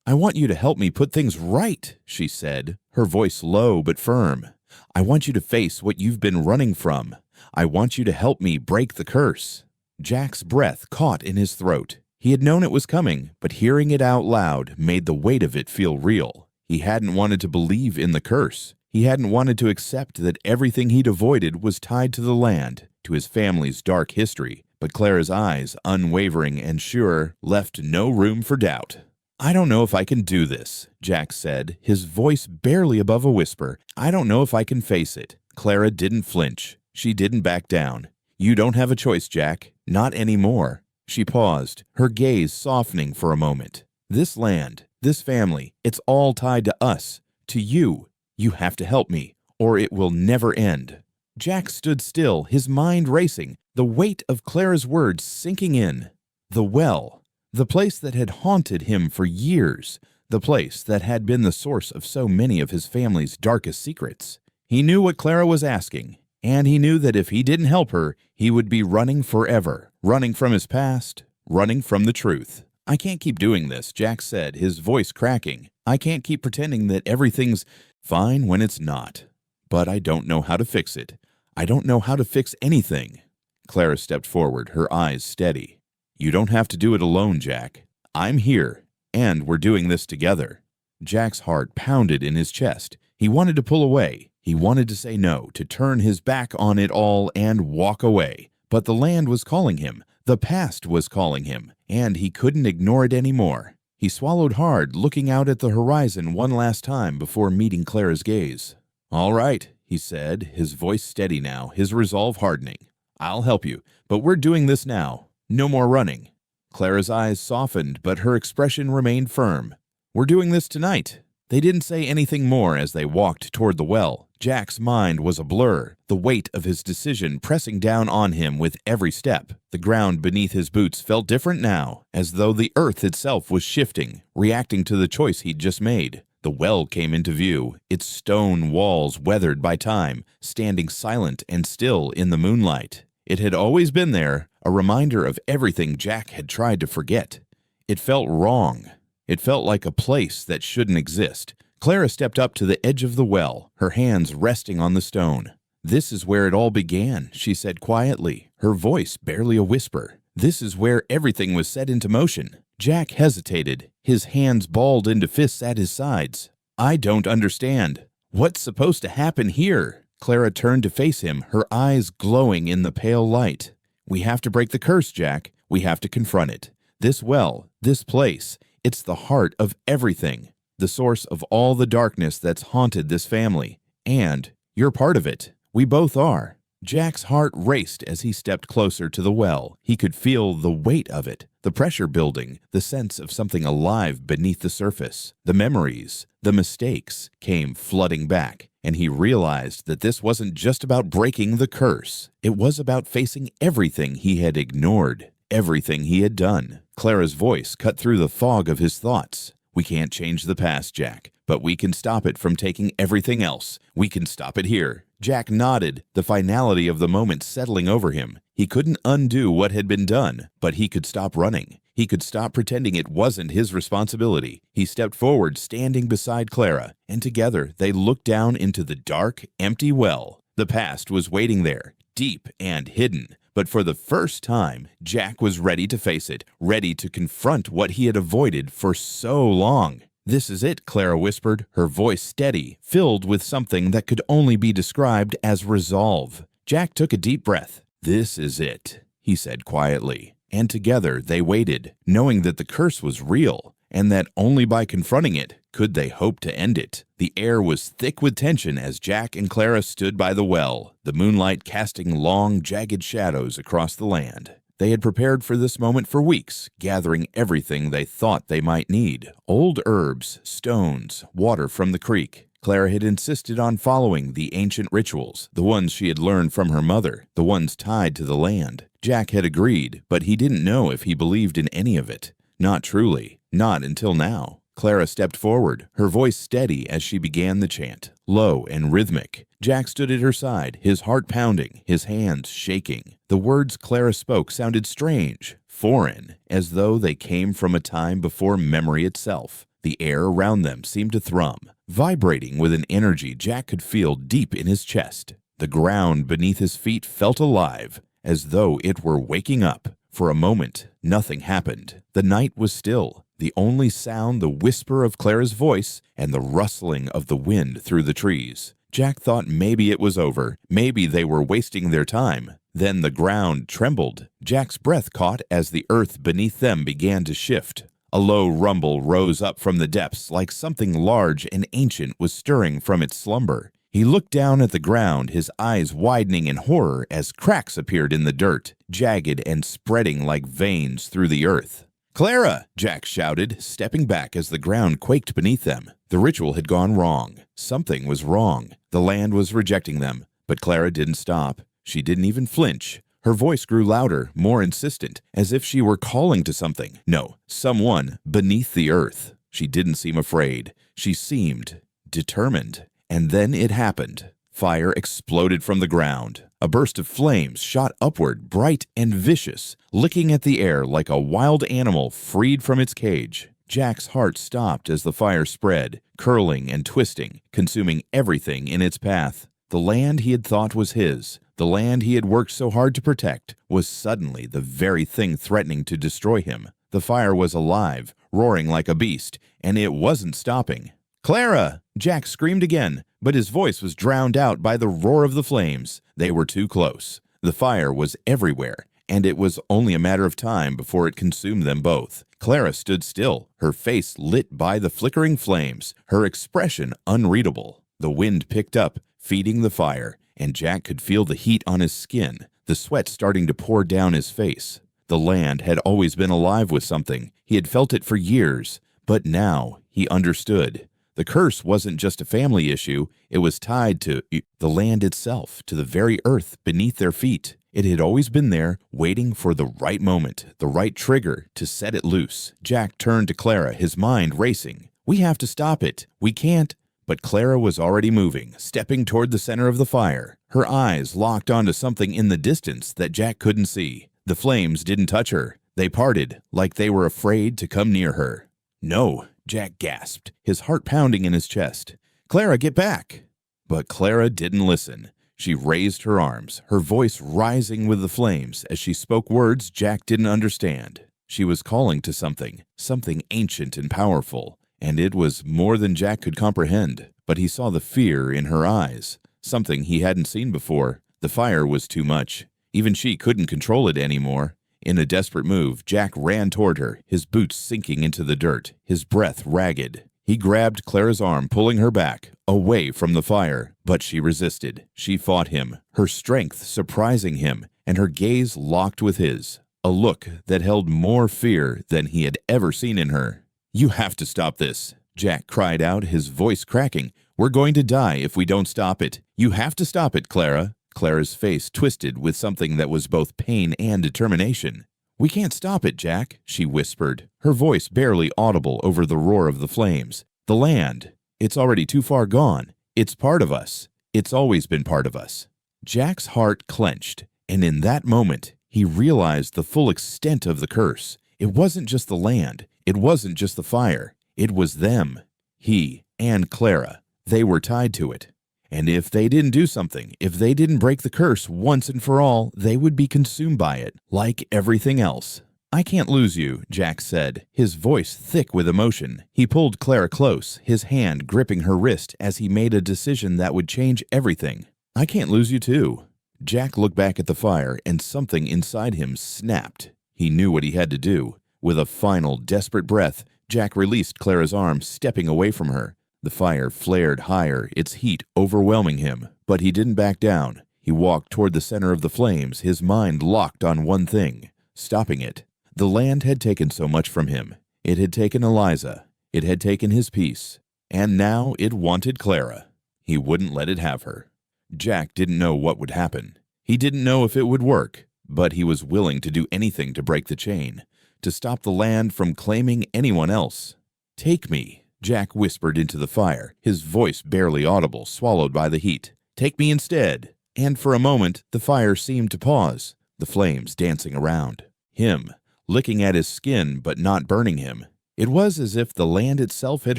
S1: "I want you to help me put things right," she said, her voice low but firm. "I want you to face what you've been running from. I want you to help me break the curse." Jack's breath caught in his throat. He had known it was coming, but hearing it out loud made the weight of it feel real. He hadn't wanted to believe in the curse. He hadn't wanted to accept that everything he'd avoided was tied to the land, to his family's dark history. But Clara's eyes, unwavering and sure, left no room for doubt. "I don't know if I can do this," Jack said, his voice barely above a whisper. "I don't know if I can face it." Clara didn't flinch. She didn't back down. "You don't have a choice, Jack. Not anymore." She paused, her gaze softening for a moment. "This land, this family, it's all tied to us, to you. You have to help me, or it will never end." Jack stood still, his mind racing, the weight of Clara's words sinking in. The well, the place that had haunted him for years, the place that had been the source of so many of his family's darkest secrets. He knew what Clara was asking, and he knew that if he didn't help her, he would be running forever, running from his past, running from the truth. "I can't keep doing this," Jack said, his voice cracking. "I can't keep pretending that everything's fine when it's not. But I don't know how to fix it. I don't know how to fix anything." Clara stepped forward, her eyes steady. "You don't have to do it alone, Jack. I'm here, and we're doing this together." Jack's heart pounded in his chest. He wanted to pull away. He wanted to say no, to turn his back on it all and walk away. But the land was calling him. The past was calling him, and he couldn't ignore it anymore. He swallowed hard, looking out at the horizon one last time before meeting Clara's gaze. "All right," he said, his voice steady now, his resolve hardening. "I'll help you, but we're doing this now. No more running." Clara's eyes softened, but her expression remained firm. "We're doing this tonight." They didn't say anything more as they walked toward the well. Jack's mind was a blur, the weight of his decision pressing down on him with every step. The ground beneath his boots felt different now, as though the earth itself was shifting, reacting to the choice he'd just made. The well came into view, its stone walls weathered by time, standing silent and still in the moonlight. It had always been there, a reminder of everything Jack had tried to forget. It felt wrong. It felt like a place that shouldn't exist, Clara stepped up to the edge of the well, her hands resting on the stone. "This is where it all began," she said quietly, her voice barely a whisper. "This is where everything was set into motion." Jack hesitated, his hands balled into fists at his sides. "I don't understand. What's supposed to happen here?" Clara turned to face him, her eyes glowing in the pale light. "We have to break the curse, Jack. We have to confront it. This well, this place, it's the heart of everything, the source of all the darkness that's haunted this family. And you're part of it. We both are." Jack's heart raced as he stepped closer to the well. He could feel the weight of it, the pressure building, the sense of something alive beneath the surface. The memories, the mistakes came flooding back, and he realized that this wasn't just about breaking the curse. It was about facing everything he had ignored, everything he had done. Clara's voice cut through the fog of his thoughts. "We can't change the past, Jack, but we can stop it from taking everything else. We can stop it here." Jack nodded, the finality of the moment settling over him. He couldn't undo what had been done, but he could stop running. He could stop pretending it wasn't his responsibility. He stepped forward, standing beside Clara, and together they looked down into the dark, empty well. The past was waiting there, deep and hidden. But for the first time, Jack was ready to face it, ready to confront what he had avoided for so long. "This is it," Clara whispered, her voice steady, filled with something that could only be described as resolve. Jack took a deep breath. "This is it," he said quietly. And together they waited, knowing that the curse was real, and that only by confronting it could they hope to end it. The air was thick with tension as Jack and Clara stood by the well, the moonlight casting long, jagged shadows across the land. They had prepared for this moment for weeks, gathering everything they thought they might need. Old herbs, stones, water from the creek. Clara had insisted on following the ancient rituals, the ones she had learned from her mother, the ones tied to the land. Jack had agreed, but he didn't know if he believed in any of it. Not truly, not until now. Clara stepped forward, her voice steady as she began the chant, low and rhythmic. Jack stood at her side, his heart pounding, his hands shaking. The words Clara spoke sounded strange, foreign, as though they came from a time before memory itself. The air around them seemed to thrum, vibrating with an energy Jack could feel deep in his chest. The ground beneath his feet felt alive, as though it were waking up. For a moment, nothing happened. The night was still. The only sound the whisper of Clara's voice and the rustling of the wind through the trees. Jack thought maybe it was over. Maybe they were wasting their time. Then the ground trembled. Jack's breath caught as the earth beneath them began to shift. A low rumble rose up from the depths like something large and ancient was stirring from its slumber. He looked down at the ground, his eyes widening in horror as cracks appeared in the dirt, jagged and spreading like veins through the earth. "Clara!" Jack shouted, stepping back as the ground quaked beneath them. The ritual had gone wrong. Something was wrong. The land was rejecting them. But Clara didn't stop. She didn't even flinch. Her voice grew louder, more insistent, as if she were calling to something. No, someone beneath the earth. She didn't seem afraid. She seemed determined. And then it happened. Fire exploded from the ground. A burst of flames shot upward, bright and vicious, licking at the air like a wild animal freed from its cage. Jack's heart stopped as the fire spread, curling and twisting, consuming everything in its path. The land he had thought was his, the land he had worked so hard to protect, was suddenly the very thing threatening to destroy him. The fire was alive, roaring like a beast, and it wasn't stopping. "Clara!" Jack screamed again, but his voice was drowned out by the roar of the flames. They were too close. The fire was everywhere, and it was only a matter of time before it consumed them both. Clara stood still, her face lit by the flickering flames, her expression unreadable. The wind picked up, feeding the fire, and Jack could feel the heat on his skin, the sweat starting to pour down his face. The land had always been alive with something. He had felt it for years, but now he understood. The curse wasn't just a family issue, it was tied to the land itself, to the very earth beneath their feet. It had always been there, waiting for the right moment, the right trigger to set it loose. Jack turned to Clara, his mind racing. "We have to stop it. We can't." But Clara was already moving, stepping toward the center of the fire. Her eyes locked onto something in the distance that Jack couldn't see. The flames didn't touch her. They parted, like they were afraid to come near her. "No," Jack gasped, his heart pounding in his chest. "Clara, get back!" But Clara didn't listen. She raised her arms, her voice rising with the flames as she spoke words Jack didn't understand. She was calling to something ancient and powerful, and it was more than Jack could comprehend. But he saw the fear in her eyes, something he hadn't seen before. The fire was too much. Even she couldn't control it anymore. In a desperate move, Jack ran toward her, his boots sinking into the dirt, his breath ragged. He grabbed Clara's arm, pulling her back, away from the fire. But she resisted. She fought him, her strength surprising him, and her gaze locked with his, a look that held more fear than he had ever seen in her. "You have to stop this," Jack cried out, his voice cracking. "We're going to die if we don't stop it. You have to stop it, Clara." Clara's face twisted with something that was both pain and determination. "We can't stop it, Jack," she whispered, her voice barely audible over the roar of the flames. "The land, it's already too far gone. It's part of us. It's always been part of us." Jack's heart clenched, and in that moment, he realized the full extent of the curse. It wasn't just the land. It wasn't just the fire. It was them. He and Clara. They were tied to it. And if they didn't do something, if they didn't break the curse once and for all, they would be consumed by it, like everything else. "I can't lose you," Jack said, his voice thick with emotion. He pulled Clara close, his hand gripping her wrist as he made a decision that would change everything. "I can't lose you too." Jack looked back at the fire, and something inside him snapped. He knew what he had to do. With a final, desperate breath, Jack released Clara's arm, stepping away from her. The fire flared higher, its heat overwhelming him, but he didn't back down. He walked toward the center of the flames, his mind locked on one thing, stopping it. The land had taken so much from him. It had taken Eliza. It had taken his peace. And now it wanted Clara. He wouldn't let it have her. Jack didn't know what would happen. He didn't know if it would work, but he was willing to do anything to break the chain, to stop the land from claiming anyone else. "Take me," Jack whispered into the fire, his voice barely audible, swallowed by the heat. "Take me instead." And for a moment, the fire seemed to pause, the flames dancing around. Him, licking at his skin but not burning him. It was as if the land itself had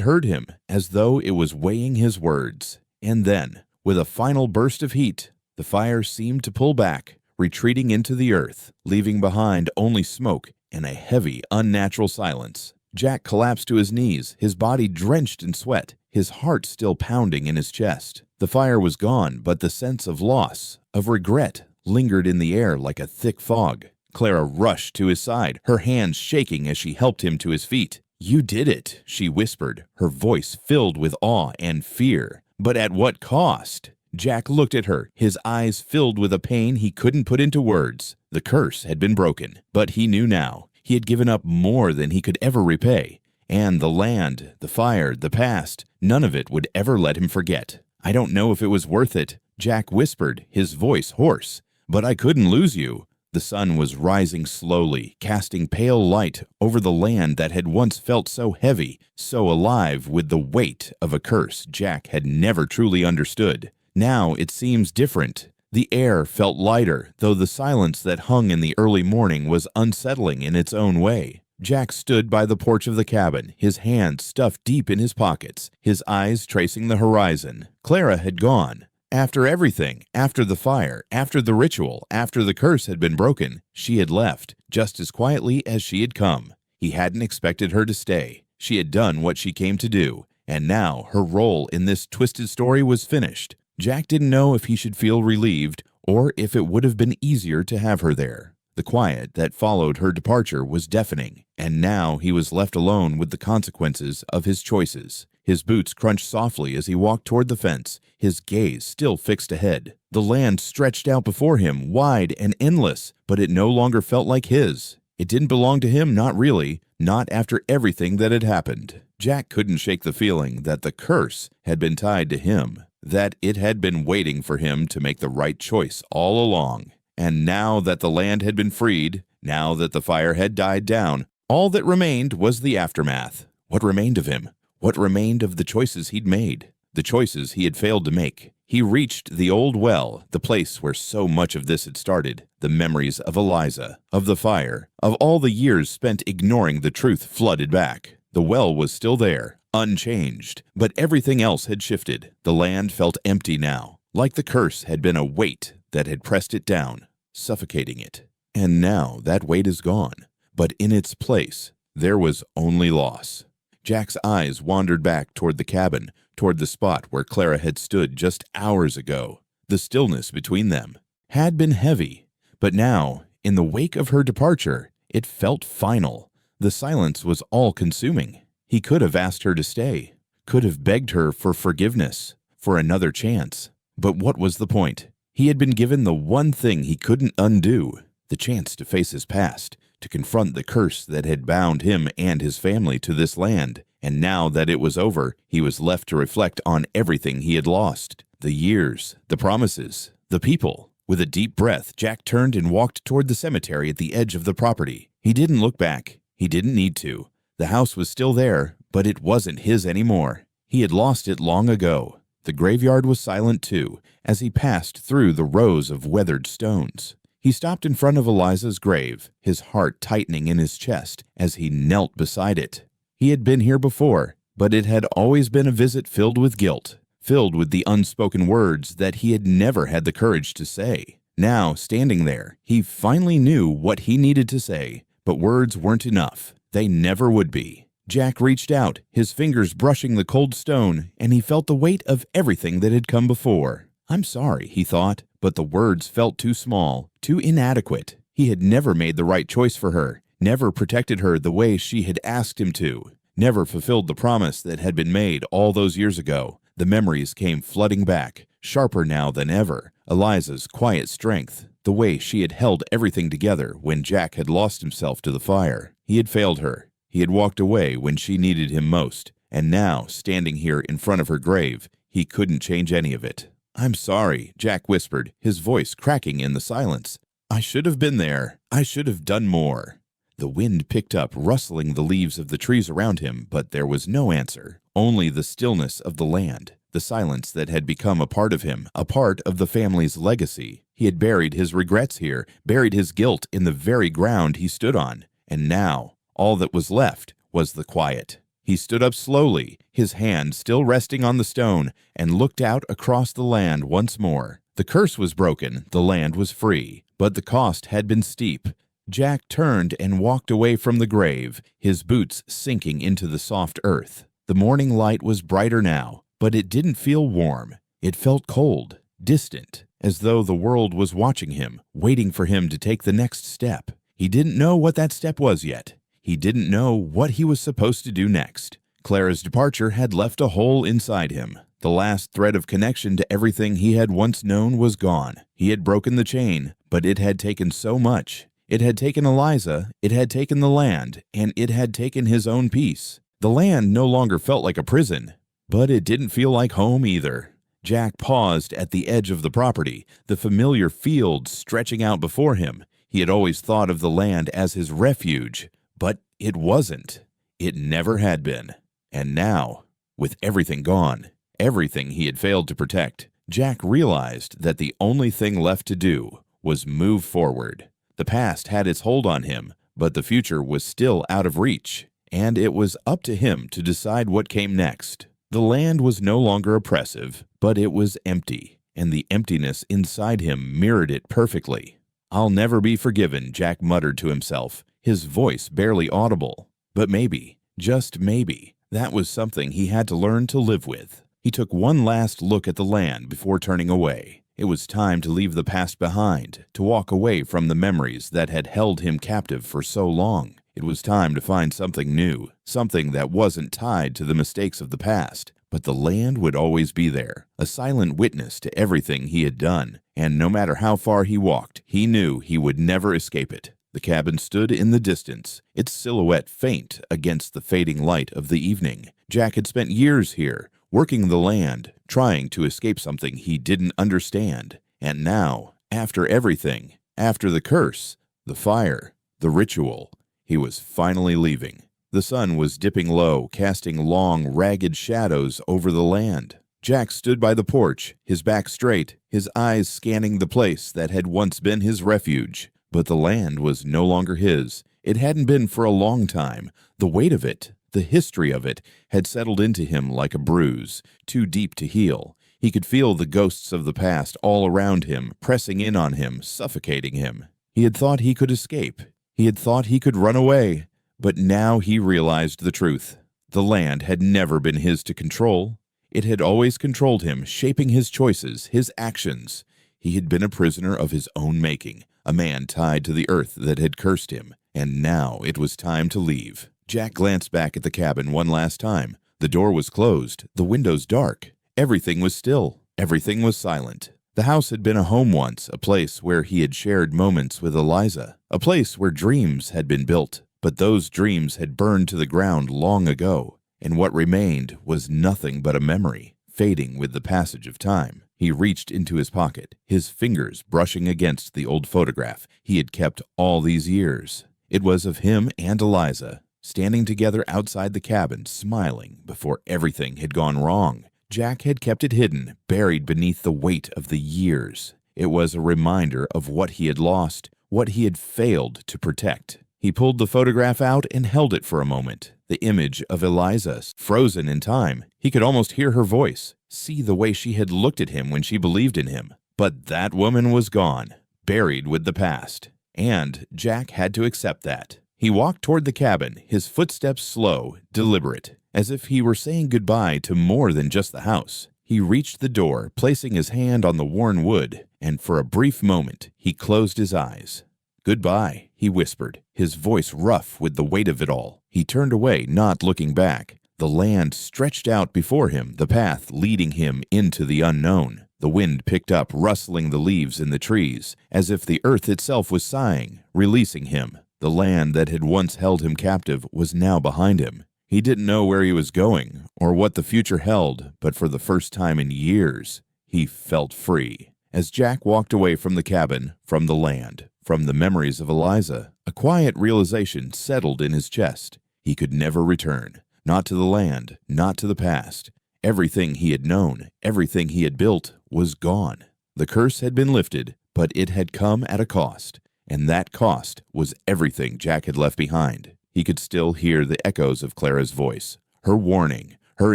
S1: heard him, as though it was weighing his words. And then, with a final burst of heat, the fire seemed to pull back, retreating into the earth, leaving behind only smoke and a heavy, unnatural silence. Jack collapsed to his knees, his body drenched in sweat, his heart still pounding in his chest. The fire was gone, but the sense of loss, of regret, lingered in the air like a thick fog. Clara rushed to his side, her hands shaking as she helped him to his feet. "You did it," she whispered, her voice filled with awe and fear. "But at what cost?" Jack looked at her, his eyes filled with a pain he couldn't put into words. The curse had been broken, but he knew now. He had given up more than he could ever repay. And the land, the fire, the past, none of it would ever let him forget. "I don't know if it was worth it," Jack whispered, his voice hoarse. "But I couldn't lose you." The sun was rising slowly, casting pale light over the land that had once felt so heavy, so alive with the weight of a curse Jack had never truly understood. Now it seems different. The air felt lighter, though the silence that hung in the early morning was unsettling in its own way. Jack stood by the porch of the cabin, his hands stuffed deep in his pockets, his eyes tracing the horizon. Clara had gone. After everything, after the fire, after the ritual, after the curse had been broken, she had left, just as quietly as she had come. He hadn't expected her to stay. She had done what she came to do, and now her role in this twisted story was finished. Jack didn't know if he should feel relieved or if it would have been easier to have her there. The quiet that followed her departure was deafening, and now he was left alone with the consequences of his choices. His boots crunched softly as he walked toward the fence, his gaze still fixed ahead. The land stretched out before him, wide and endless, but it no longer felt like his. It didn't belong to him, not really, not after everything that had happened. Jack couldn't shake the feeling that the curse had been tied to him, that it had been waiting for him to make the right choice all along. And now that the land had been freed, now that the fire had died down, all that remained was the aftermath. What remained of him? What remained of the choices he'd made? The choices he had failed to make. He reached the old well, the place where so much of this had started. The memories of Eliza, of the fire, of all the years spent ignoring the truth flooded back. The well was still there, unchanged, but everything else had shifted. The land felt empty now, like the curse had been a weight that had pressed it down, suffocating it. And now that weight is gone, but in its place, there was only loss. Jack's eyes wandered back toward the cabin, toward the spot where Clara had stood just hours ago. The stillness between them had been heavy, but now, in the wake of her departure, it felt final. The silence was all-consuming. He could have asked her to stay, could have begged her for forgiveness, for another chance. But what was the point? He had been given the one thing he couldn't undo, the chance to face his past, to confront the curse that had bound him and his family to this land. And now that it was over, he was left to reflect on everything he had lost. The years, the promises, the people. With a deep breath, Jack turned and walked toward the cemetery at the edge of the property. He didn't look back. He didn't need to. The house was still there, but it wasn't his anymore. He had lost it long ago. The graveyard was silent too, as he passed through the rows of weathered stones. He stopped in front of Eliza's grave, his heart tightening in his chest as he knelt beside it. He had been here before, but it had always been a visit filled with guilt, filled with the unspoken words that he had never had the courage to say. Now, standing there, he finally knew what he needed to say, but words weren't enough. They never would be. Jack reached out, his fingers brushing the cold stone, and he felt the weight of everything that had come before. "I'm sorry," he thought, but the words felt too small, too inadequate. He had never made the right choice for her, never protected her the way she had asked him to, never fulfilled the promise that had been made all those years ago. The memories came flooding back, sharper now than ever. Eliza's quiet strength, the way she had held everything together when Jack had lost himself to the fire. He had failed her. He had walked away when she needed him most, and now, standing here in front of her grave, he couldn't change any of it. "I'm sorry," Jack whispered, his voice cracking in the silence. "I should have been there. I should have done more." The wind picked up, rustling the leaves of the trees around him, but there was no answer. Only the stillness of the land, the silence that had become a part of him, a part of the family's legacy. He had buried his regrets here, buried his guilt in the very ground he stood on. And now, all that was left was the quiet. He stood up slowly, his hand still resting on the stone, and looked out across the land once more. The curse was broken, the land was free, but the cost had been steep. Jack turned and walked away from the grave, his boots sinking into the soft earth. The morning light was brighter now, but it didn't feel warm. It felt cold, distant, as though the world was watching him, waiting for him to take the next step. He didn't know what that step was yet. He didn't know what he was supposed to do next. Clara's departure had left a hole inside him. The last thread of connection to everything he had once known was gone. He had broken the chain, but it had taken so much. It had taken Eliza, it had taken the land, and it had taken his own peace. The land no longer felt like a prison, but it didn't feel like home either. Jack paused at the edge of the property, the familiar fields stretching out before him. He had always thought of the land as his refuge, but it wasn't. It never had been. And now, with everything gone, everything he had failed to protect, Jack realized that the only thing left to do was move forward. The past had its hold on him, but the future was still out of reach, and it was up to him to decide what came next. The land was no longer oppressive, but it was empty, and the emptiness inside him mirrored it perfectly. "I'll never be forgiven," Jack muttered to himself, his voice barely audible. But maybe, just maybe, that was something he had to learn to live with. He took one last look at the land before turning away. It was time to leave the past behind, to walk away from the memories that had held him captive for so long. It was time to find something new, something that wasn't tied to the mistakes of the past. But the land would always be there, a silent witness to everything he had done. And no matter how far he walked, he knew he would never escape it. The cabin stood in the distance, its silhouette faint against the fading light of the evening. Jack had spent years here, working the land, trying to escape something he didn't understand. And now, after everything, after the curse, the fire, the ritual, he was finally leaving. The sun was dipping low, casting long, ragged shadows over the land. Jack stood by the porch, his back straight, his eyes scanning the place that had once been his refuge. But the land was no longer his. It hadn't been for a long time. The weight of it, The history of it had settled into him like a bruise, too deep to heal. He could feel the ghosts of the past all around him, pressing in on him, suffocating him. He had thought he could escape. He had thought he could run away. But now he realized the truth. The land had never been his to control. It had always controlled him, shaping his choices, his actions. He had been a prisoner of his own making, a man tied to the earth that had cursed him, and now it was time to leave. Jack glanced back at the cabin one last time. The door was closed, the windows dark. Everything was still. Everything was silent. The house had been a home once, a place where he had shared moments with Eliza, a place where dreams had been built. But those dreams had burned to the ground long ago, and what remained was nothing but a memory, fading with the passage of time. He reached into his pocket, his fingers brushing against the old photograph he had kept all these years. It was of him and Eliza, standing together outside the cabin, smiling before everything had gone wrong. Jack had kept it hidden, buried beneath the weight of the years. It was a reminder of what he had lost, what he had failed to protect. He pulled the photograph out and held it for a moment. The image of Eliza, frozen in time. He could almost hear her voice, see the way she had looked at him when she believed in him. But that woman was gone, buried with the past. And Jack had to accept that. He walked toward the cabin, his footsteps slow, deliberate, as if he were saying goodbye to more than just the house. He reached the door, placing his hand on the worn wood, and for a brief moment he closed his eyes. "Goodbye," he whispered, his voice rough with the weight of it all. He turned away, not looking back. The land stretched out before him, the path leading him into the unknown. The wind picked up, rustling the leaves in the trees, as if the earth itself was sighing, releasing him. The land that had once held him captive was now behind him. He didn't know where he was going, or what the future held, but for the first time in years, he felt free. As Jack walked away from the cabin, from the land, from the memories of Eliza, a quiet realization settled in his chest. He could never return, not to the land, not to the past. Everything he had known, everything he had built, was gone. The curse had been lifted, but it had come at a cost, and that cost was everything Jack had left behind. He could still hear the echoes of Clara's voice, her warning, her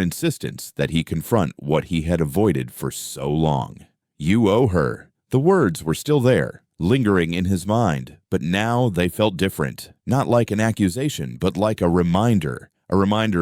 S1: insistence that he confront what he had avoided for so long. "You owe her." The words were still there, lingering in his mind, but now they felt different, not like an accusation, but like a reminder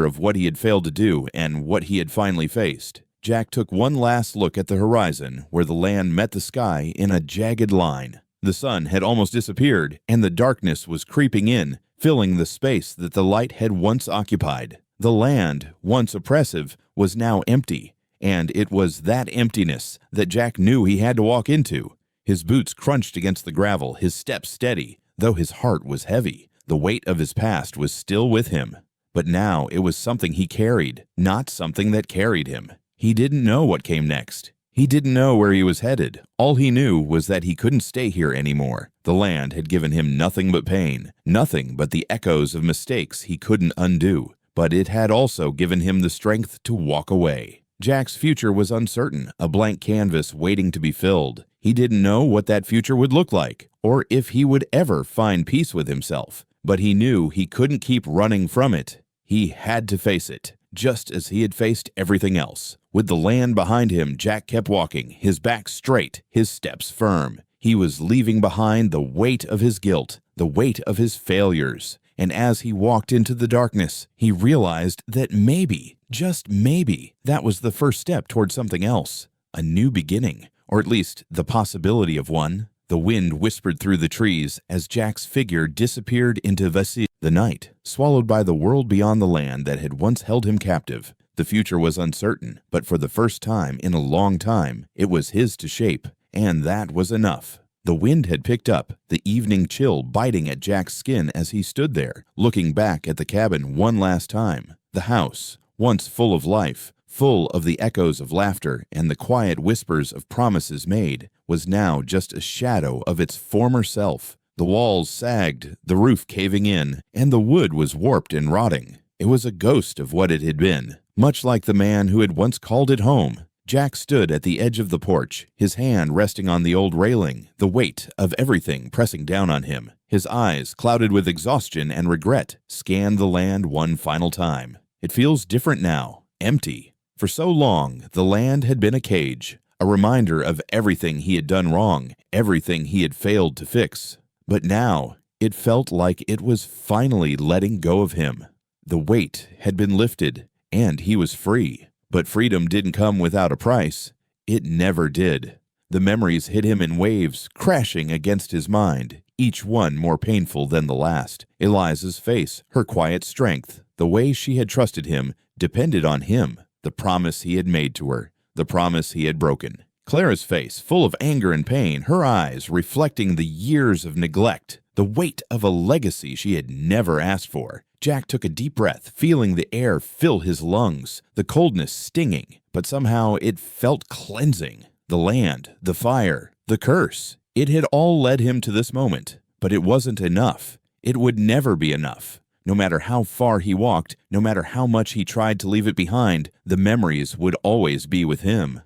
S1: of what he had failed to do and what he had finally faced. Jack took one last look at the horizon, where the land met the sky in a jagged line. The sun had almost disappeared, and the darkness was creeping in, filling the space that the light had once occupied. The land, once oppressive, was now empty, and it was that emptiness that Jack knew he had to walk into. His boots crunched against the gravel, his steps steady, though his heart was heavy. The weight of his past was still with him. But now it was something he carried, not something that carried him. He didn't know what came next. He didn't know where he was headed. All he knew was that he couldn't stay here anymore. The land had given him nothing but pain, nothing but the echoes of mistakes he couldn't undo. But it had also given him the strength to walk away. Jack's future was uncertain, a blank canvas waiting to be filled. He didn't know what that future would look like, or if he would ever find peace with himself. But he knew he couldn't keep running from it. He had to face it, just as he had faced everything else. With the land behind him, Jack kept walking, his back straight, his steps firm. He was leaving behind the weight of his guilt, the weight of his failures. And as he walked into the darkness, he realized that maybe, just maybe, that was the first step toward something else. A new beginning, or at least the possibility of one. The wind whispered through the trees as Jack's figure disappeared into the night, swallowed by the world beyond the land that had once held him captive. The future was uncertain, but for the first time in a long time, it was his to shape, and that was enough. The wind had picked up, the evening chill biting at Jack's skin as he stood there, looking back at the cabin one last time. The house, once full of life, full of the echoes of laughter and the quiet whispers of promises made, was now just a shadow of its former self. The walls sagged, the roof caving in, and the wood was warped and rotting. It was a ghost of what it had been, much like the man who had once called it home. Jack stood at the edge of the porch, his hand resting on the old railing, the weight of everything pressing down on him. His eyes, clouded with exhaustion and regret, scanned the land one final time. It feels different now, empty. For so long, the land had been a cage, a reminder of everything he had done wrong, everything he had failed to fix. But now, it felt like it was finally letting go of him. The weight had been lifted, and he was free. But freedom didn't come without a price. It never did. The memories hit him in waves, crashing against his mind, each one more painful than the last. Eliza's face, her quiet strength, the way she had trusted him, depended on him, the promise he had made to her, the promise he had broken. Clara's face, full of anger and pain, her eyes reflecting the years of neglect, the weight of a legacy she had never asked for. Jack took a deep breath, feeling the air fill his lungs, the coldness stinging, but somehow it felt cleansing. The land, the fire, the curse, it had all led him to this moment, but it wasn't enough. It would never be enough. No matter how far he walked, no matter how much he tried to leave it behind, the memories would always be with him.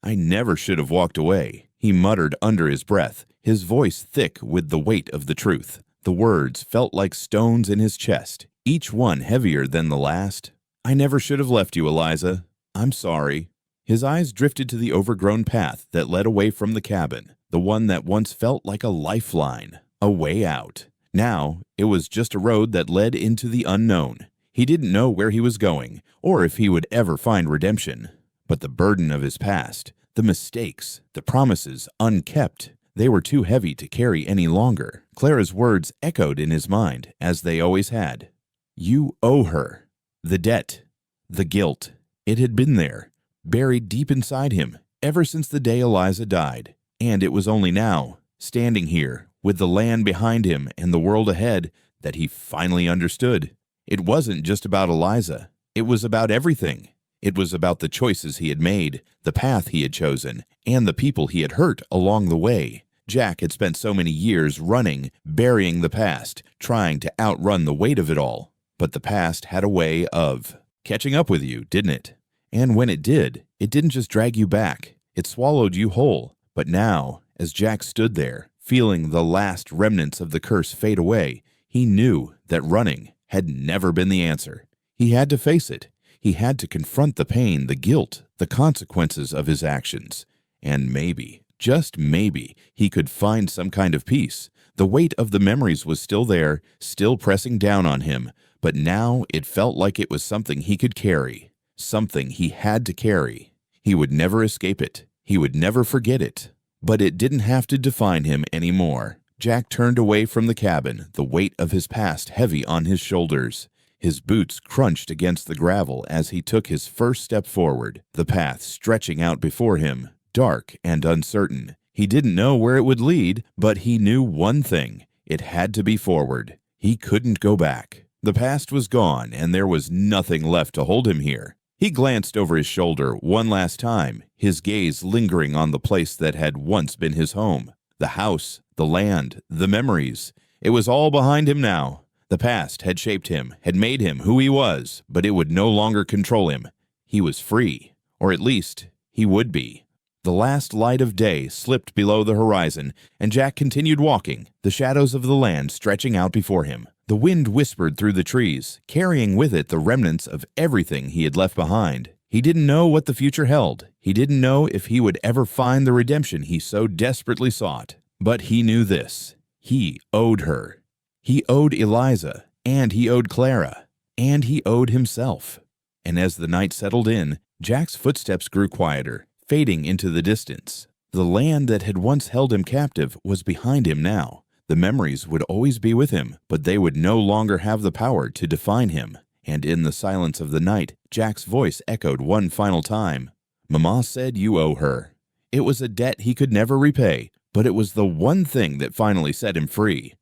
S1: "I never should have walked away," he muttered under his breath, his voice thick with the weight of the truth. The words felt like stones in his chest, each one heavier than the last. "I never should have left you, Eliza. I'm sorry." His eyes drifted to the overgrown path that led away from the cabin, the one that once felt like a lifeline, a way out. Now, it was just a road that led into the unknown. He didn't know where he was going, or if he would ever find redemption. But the burden of his past, the mistakes, the promises unkept, they were too heavy to carry any longer. Clara's words echoed in his mind, as they always had. You owe her. The debt, the guilt, it had been there, buried deep inside him, ever since the day Eliza died. And it was only now, standing here, with the land behind him and the world ahead, that he finally understood. It wasn't just about Eliza. It was about everything. It was about the choices he had made, the path he had chosen, and the people he had hurt along the way. Jack had spent so many years running, burying the past, trying to outrun the weight of it all. But the past had a way of catching up with you, didn't it? And when it didn't just drag you back. It swallowed you whole. But now, as Jack stood there, feeling the last remnants of the curse fade away, he knew that running had never been the answer. He had to face it. He had to confront the pain, the guilt, the consequences of his actions. And maybe, just maybe, he could find some kind of peace. The weight of the memories was still there, still pressing down on him, but now it felt like it was something he could carry, something he had to carry. He would never escape it. He would never forget it. But it didn't have to define him anymore. Jack turned away from the cabin, the weight of his past heavy on his shoulders. His boots crunched against the gravel as he took his first step forward, the path stretching out before him, dark and uncertain. He didn't know where it would lead, but he knew one thing. It had to be forward. He couldn't go back. The past was gone, and there was nothing left to hold him here. He glanced over his shoulder one last time, his gaze lingering on the place that had once been his home. The house, the land, the memories. It was all behind him now. The past had shaped him, had made him who he was, but it would no longer control him. He was free, or at least, he would be. The last light of day slipped below the horizon, and Jack continued walking, the shadows of the land stretching out before him. The wind whispered through the trees, carrying with it the remnants of everything he had left behind. He didn't know what the future held. He didn't know if he would ever find the redemption he so desperately sought. But he knew this. He owed her. He owed Eliza, and he owed Clara, and he owed himself. And as the night settled in, Jack's footsteps grew quieter, fading into the distance. The land that had once held him captive was behind him now. The memories would always be with him, but they would no longer have the power to define him. And in the silence of the night, Jack's voice echoed one final time. Mama said you owe her. It was a debt he could never repay, but it was the one thing that finally set him free.